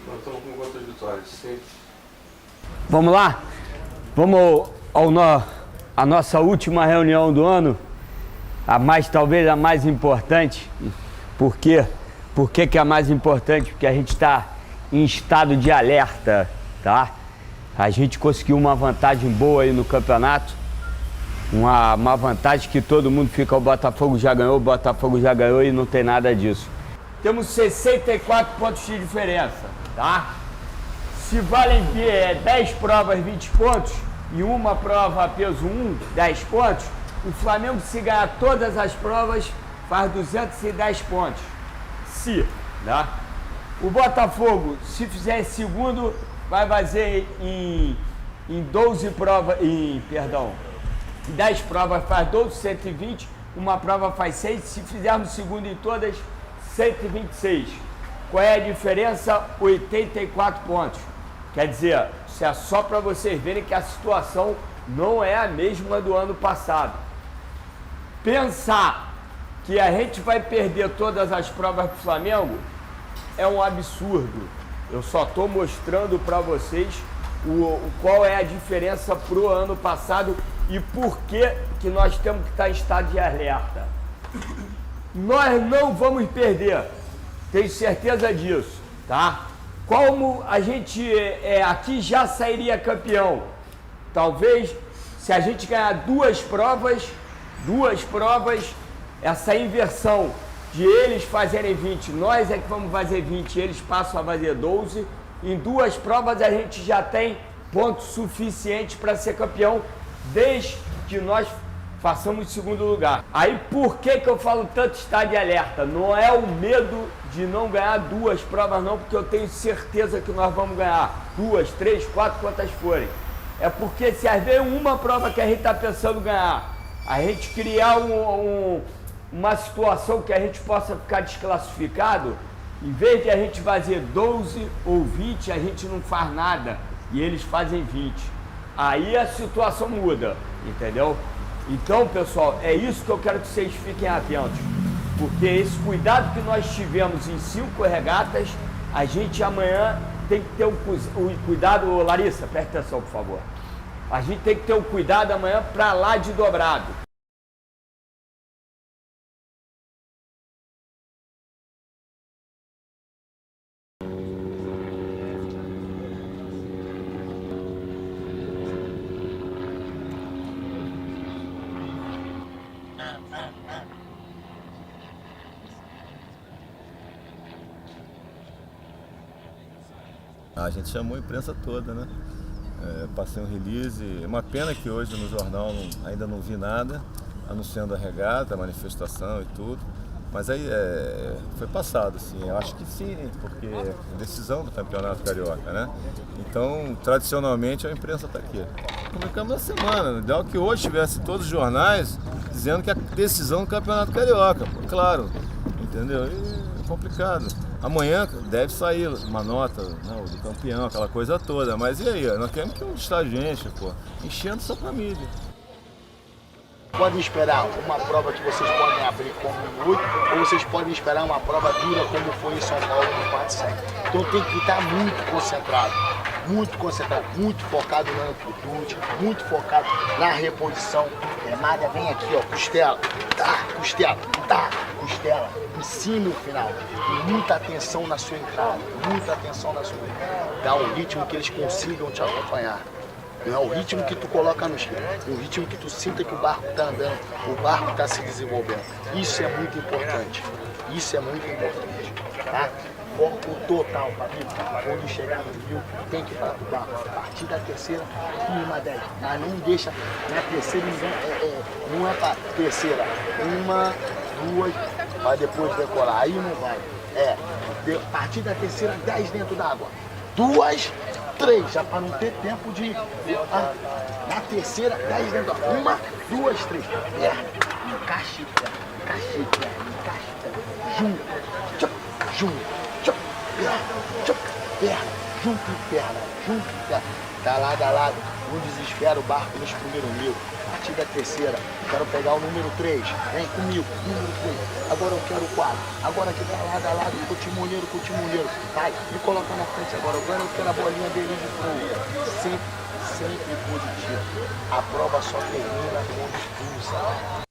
Nós estamos com quantas vitórias? 5. Vamos lá? Vamos à nossa última reunião do ano. Talvez a mais importante. Por quê? Por que é a mais importante? Porque a gente está em estado de alerta, tá? A gente conseguiu uma vantagem boa aí no campeonato, uma vantagem que todo mundo fica, o Botafogo já ganhou e não tem nada disso. Temos 64 pontos de diferença, tá? Se valem 10 provas, 20 pontos, e uma prova peso 1, 10 pontos, o Flamengo, se ganhar todas as provas, faz 210 pontos. Tá? O Botafogo, se fizer em segundo, vai fazer em 12 provas, em 10 provas faz 12, 120, uma prova faz 6, se fizermos segundo em todas, 126. Qual é a diferença? 84 pontos. Quer dizer, isso é só para vocês verem que a situação não é a mesma do ano passado. Pensar que a gente vai perder todas as provas do Flamengo é um absurdo. Eu só estou mostrando para vocês qual é a diferença para o ano passado e por que nós temos que estar em estado de alerta. Nós não vamos perder, tenho certeza disso, tá? Como a gente aqui já sairia campeão, talvez se a gente ganhar duas provas, essa inversão de eles fazerem 20, nós é que vamos fazer 20, eles passam a fazer 12. Em 2 provas a gente já tem pontos suficientes para ser campeão, desde que nós façamos segundo lugar. Aí por que eu falo tanto estar de alerta? Não é o medo de não ganhar 2 provas não, porque eu tenho certeza que nós vamos ganhar 2, 3, 4, quantas forem. É porque se às vezes uma prova que a gente está pensando ganhar, a gente criar uma situação que a gente possa ficar desclassificado, em vez de a gente fazer 12 ou 20, a gente não faz nada e eles fazem 20. Aí a situação muda, entendeu? Então, pessoal, é isso que eu quero que vocês fiquem atentos, porque esse cuidado que nós tivemos em 5 regatas, a gente amanhã tem que ter o cuidado. Larissa, presta atenção, por favor. A gente tem que ter o cuidado amanhã para lá de dobrado. A gente chamou a imprensa toda, né? Passei um release. É uma pena que hoje no jornal ainda não vi nada, anunciando a regata, a manifestação e tudo. Mas aí foi passado, assim. Eu acho que sim, porque é decisão do Campeonato Carioca, né? Então, tradicionalmente, a imprensa está aqui. Publicamos na semana. Ideal que hoje tivesse todos os jornais dizendo que é a decisão do Campeonato Carioca. Claro, entendeu? E é complicado. Amanhã deve sair uma nota, né, do campeão, aquela coisa toda. Mas e aí? Nós queremos que está gente, pô, enchendo só pra mídia. Podem esperar uma prova que vocês podem abrir como um 8, ou vocês podem esperar uma prova dura como foi em São Paulo no 4-7. Então tem que estar muito concentrado, muito focado na amplitude, muito focado na reposição. Remada vem aqui, ó, costela, costela, ensina o final. E muita atenção na sua entrada, Dá um ritmo que eles consigam te acompanhar. Não é o ritmo que tu coloca no chão, é o ritmo que tu sinta que o barco está andando, o barco está se desenvolvendo. Isso é muito importante, tá? Foco total, Fabrício. Quando chegar no Rio, tem que ir para o barco. A partir da terceira, firma 10. Mas não deixa, na terceira, não é para terceira. 1, 2, vai depois decolar. Aí não vai. A partir da terceira, 10 dentro d'água. 2, 3, já para não ter tempo de... na terceira, 10 dentro d'água. 1, 2, 3. Encaixe, junto e perna. Dá lado a lado, não desespera o barco nos primeiros 1000. A partir da terceira, quero pegar o número 3, vem comigo, número 3. Agora eu quero o 4, agora que tá lado a lado, com o timoneiro, vai, me coloca na frente agora, eu quero a bolinha dele de fogo. Sempre positivo. A prova só termina quando expulsa.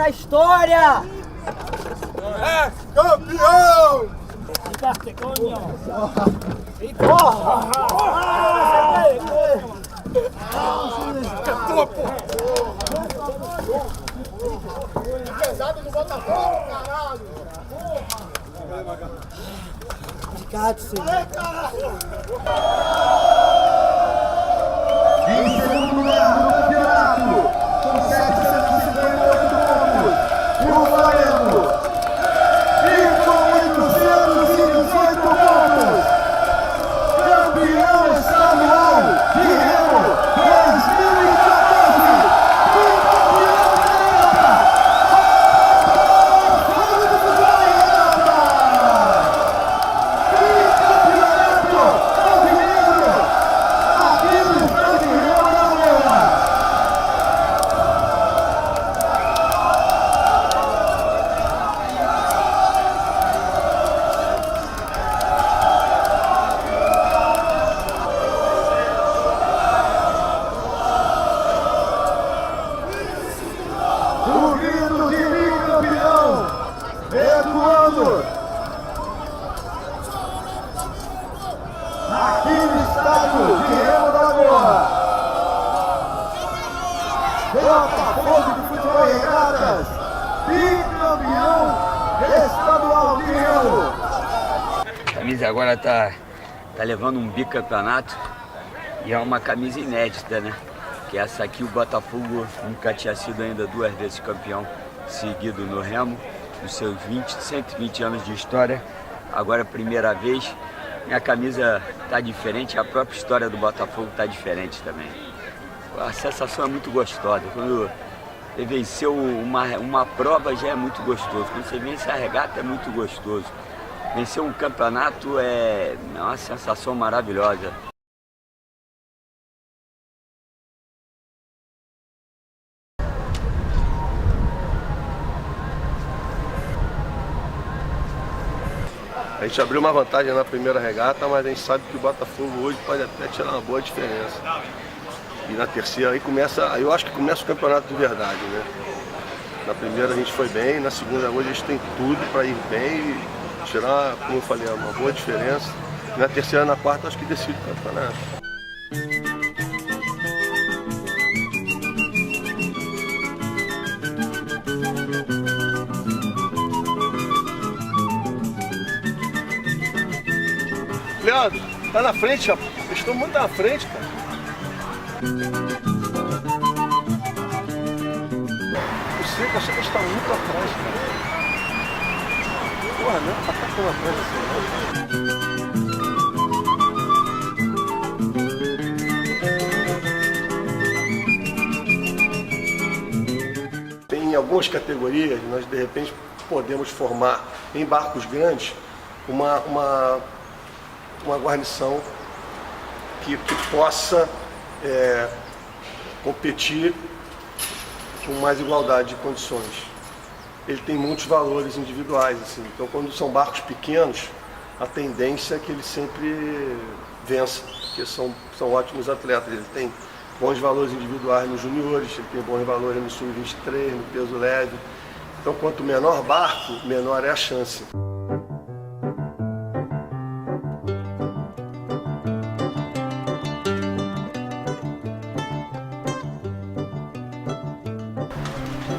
da história! É campeão! Pesado do Botafogo, caralho! Obrigado, senhor. Em segundo lugar no campeonato, com 758 pontos, o Flamengo. E com 818 pontos, campeão estadual de Remo 2014. Aqui no estádio de Remo da Goa, Botafogo de Futebol e Regatas, bicampeão estadual de Remo. A camisa agora tá levando um bicampeonato e é uma camisa inédita, né? Que essa aqui o Botafogo nunca tinha sido ainda 2 vezes campeão seguido no Remo, nos seus 120 anos de história. Agora é a primeira vez. Minha camisa tá diferente, a própria história do Botafogo tá diferente também. A sensação é muito gostosa. Quando você venceu uma prova já é muito gostoso. Quando você vence a regata é muito gostoso. Vencer um campeonato é uma sensação maravilhosa. A gente abriu uma vantagem na primeira regata, mas a gente sabe que o Botafogo hoje pode até tirar uma boa diferença. E na terceira aí eu acho que começa o campeonato de verdade, né? Na primeira a gente foi bem, na segunda hoje a gente tem tudo para ir bem e tirar, como eu falei, uma boa diferença. E na terceira e na quarta acho que decide o campeonato. Leandro, tá na frente, rapaz. Eles estão muito na frente, cara. O Seco, achei que eles estão muito atrás, cara. Porra, não, tá tão atrás assim, não. Tem algumas categorias, nós de repente podemos formar em barcos grandes uma guarnição que possa competir com mais igualdade de condições. Ele tem muitos valores individuais, assim. Então quando são barcos pequenos, a tendência é que ele sempre vença, porque são ótimos atletas. Ele tem bons valores individuais nos juniores, ele tem bons valores no sub-23, no peso leve. Então quanto menor barco, menor é a chance.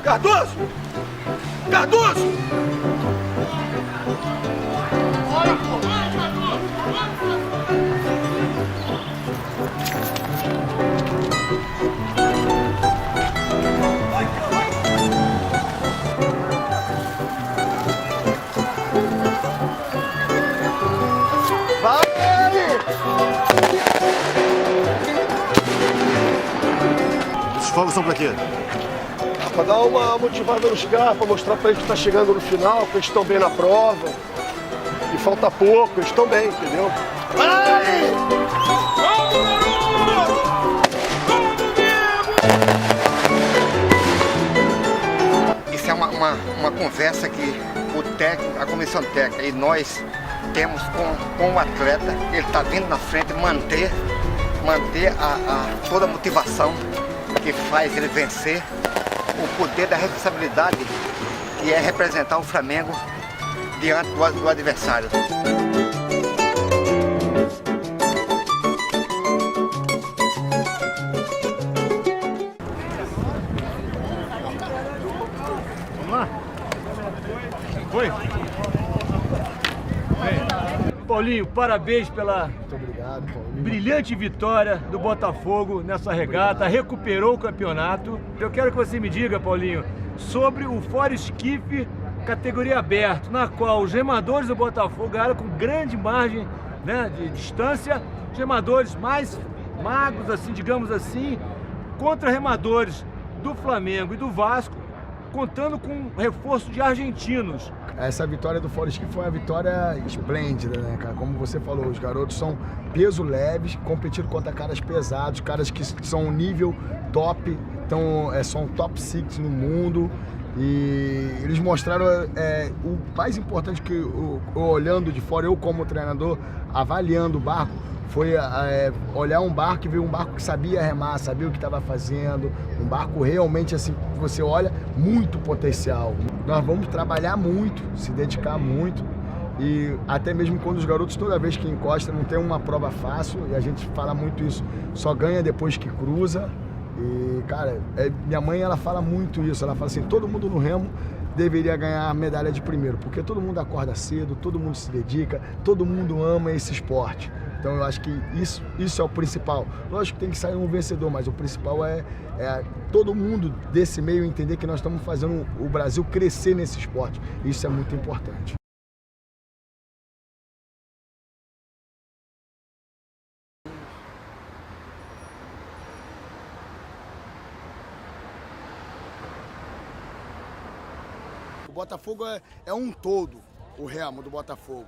Cardoso! Cardoso! Esses fogos são pra quê? Para dar uma motivada nos caras, para mostrar para eles que está chegando no final, que eles estão bem na prova. E falta pouco, eles estão bem, entendeu? Vai! Isso é uma conversa que o técnico, a comissão técnica e nós temos com o atleta. Ele está vindo na frente, manter toda a motivação que faz ele vencer. o poder da responsabilidade que é representar o Flamengo diante do adversário. Vamos lá? Foi? Paulinho, parabéns pela brilhante vitória do Botafogo nessa regata, recuperou o campeonato. Eu quero que você me diga, Paulinho, sobre o fora esquife categoria aberta, na qual os remadores do Botafogo ganharam com grande margem, né, de distância, os remadores mais magros, assim, digamos assim, contra remadores do Flamengo e do Vasco, contando com reforço de argentinos. Essa vitória do Fora Esquife foi uma vitória esplêndida, né, cara? Como você falou, os garotos são peso leves, competindo contra caras pesados, caras que são nível top, então são top 6 no mundo. E eles mostraram o mais importante que olhando de fora, eu como treinador, avaliando o barco, foi olhar um barco e ver um barco que sabia remar, sabia o que estava fazendo, um barco realmente assim, você olha, muito potencial. Nós vamos trabalhar muito, se dedicar muito e até mesmo quando os garotos, toda vez que encosta, não tem uma prova fácil e a gente fala muito isso, só ganha depois que cruza. E, cara, minha mãe, ela fala muito isso, ela fala assim, todo mundo no remo deveria ganhar a medalha de primeiro, porque todo mundo acorda cedo, todo mundo se dedica, todo mundo ama esse esporte. Então eu acho que isso é o principal. Lógico que tem que sair um vencedor, mas o principal é todo mundo desse meio entender que nós estamos fazendo o Brasil crescer nesse esporte. Isso é muito importante. O Botafogo é um todo, o remo do Botafogo.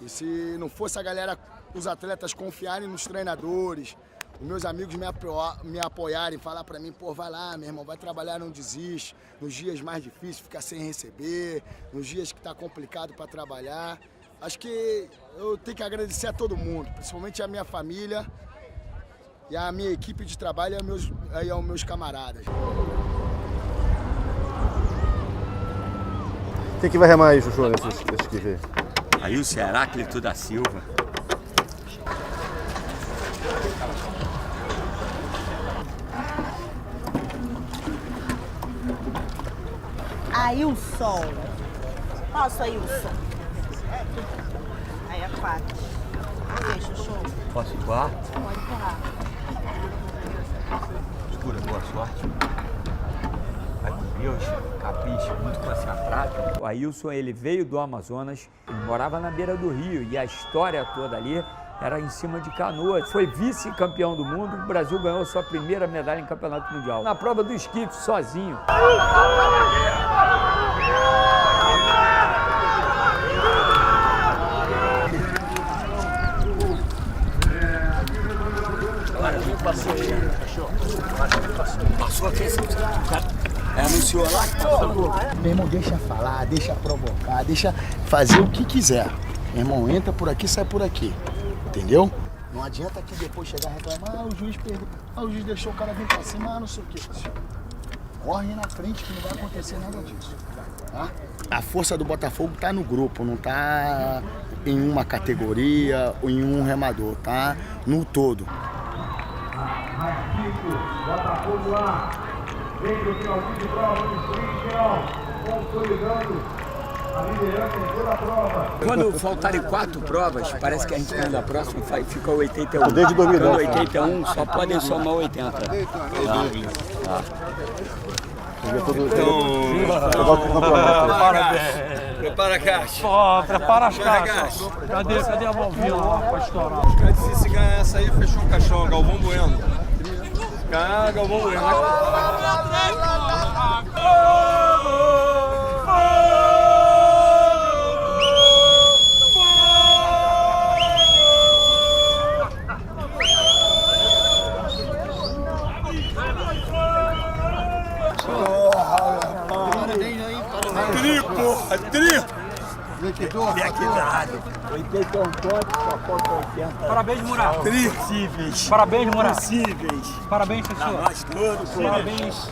E se não fosse a galera, os atletas confiarem nos treinadores, os meus amigos me apoiarem, falar pra mim, pô, vai lá, meu irmão, vai trabalhar, não desiste. Nos dias mais difíceis, ficar sem receber, nos dias que tá complicado para trabalhar. Acho que eu tenho que agradecer a todo mundo, principalmente a minha família e a minha equipe de trabalho e aos meus camaradas. Quem que vai remar aí, Chuchu, nesse esquive? Aí o Heráclito da Silva. Ailson. Nossa, Ailson. Aí é 4. Ok, Chuchu. Posso ir quarto? Pode empurrar. Escura, boa sorte. Vai com Deus, capricha, muito concentrado. O Ailson, ele veio do Amazonas, ele morava na beira do rio e a história toda ali era em cima de canoa. Foi vice-campeão do mundo, o Brasil ganhou sua primeira medalha em campeonato mundial. Na prova do esquife, sozinho. Passou aqui, anunciou lá que passou. Meu irmão, deixa falar, deixa provocar, deixa fazer o que quiser. Meu irmão, entra por aqui, sai por aqui. Entendeu? Não adianta que depois chegar e reclamar, o juiz perdeu, o juiz deixou o cara vir pra cima, não sei o quê. Corre na frente que não vai acontecer nada disso. Tá? A força do Botafogo tá no grupo, não tá em uma categoria ou em um remador, tá no todo. Botafogo lá, vem pro finalzinho de prova no sprint, consolidando a liderança em toda a prova. Quando faltarem 4 provas, parece que a gente ganha a próxima, fica 81. Desde 2010. Ficando 81, só podem somar 80. Prepara a caixa. Ó, prepara as caixas. Cadê a volvinha lá pra estourar? Se ganhar essa aí, fechou o caixão, Galvão Bueno. Galvão Bueno. Verdade. 80 pontos, só falta 80. Parabéns, Murá. Possíveis. Parabéns, Murá. Possíveis. Parabéns, pessoal. Nós todos. Parabéns.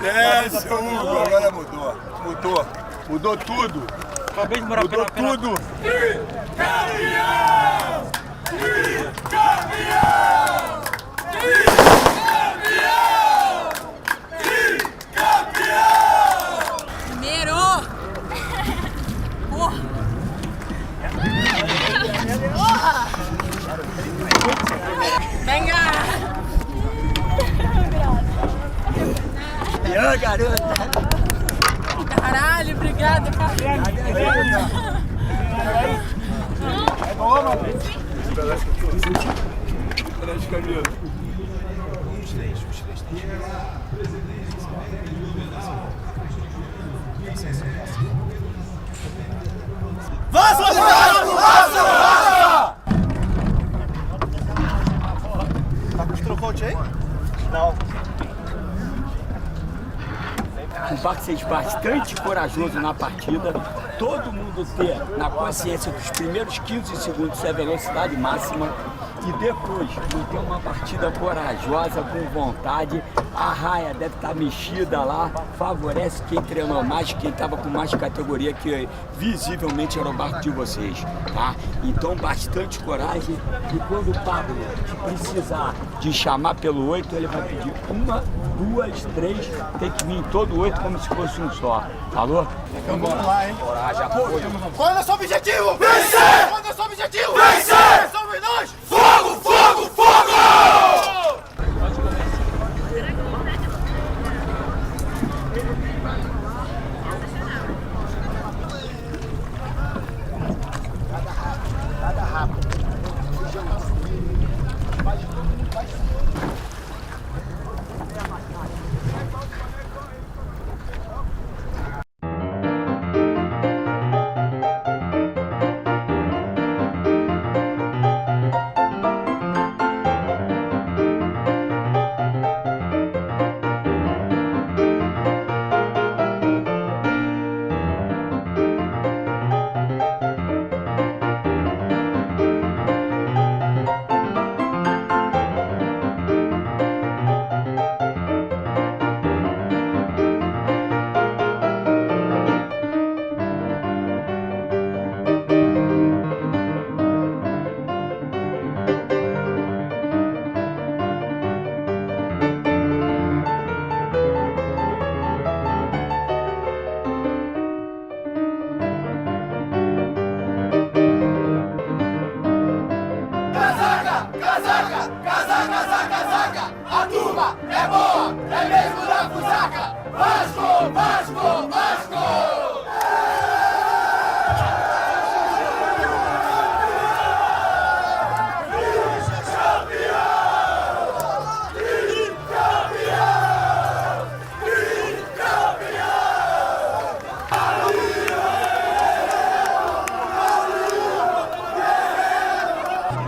É, seu Hugo, agora mudou tudo. Parabéns, Murá. Mudou tudo. Primeiro! Porra! Venga! E aí, garota? Caralho, obrigado, cara. É bom, mano. Parece Camilo. Os três. Vasco! Tá com os trocotes aí? Não. Um Barcês bastante corajoso na partida, todo mundo ter na consciência que os primeiros 15 segundos é a velocidade máxima e depois manter uma partida corajosa, com vontade. A raia deve estar mexida lá, favorece quem treinou mais, quem estava com mais categoria, que visivelmente era o barco de vocês, tá? Então bastante coragem, e quando o Pablo precisar de chamar pelo 8, ele vai pedir 1, 2, 3, tem que vir todo 8 como se fosse um só, falou? Então vamos lá, hein? Coragem, apoio. Qual é o nosso objetivo? Vencer! Qual é o nosso objetivo? Vencer! Somos nós! Fogo, fogo, fogo! Nada rápido.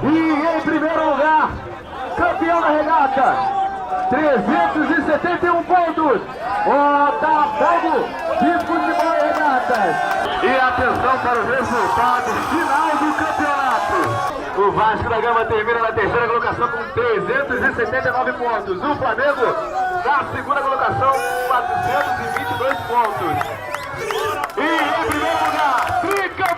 Em primeiro lugar, campeão da regata, 371 pontos, Botafogo de Futebol e Regatas. E atenção para o resultado final do campeonato. O Vasco da Gama termina na terceira colocação com 379 pontos. O Flamengo na segunda colocação com 422 pontos. E em primeiro lugar, fica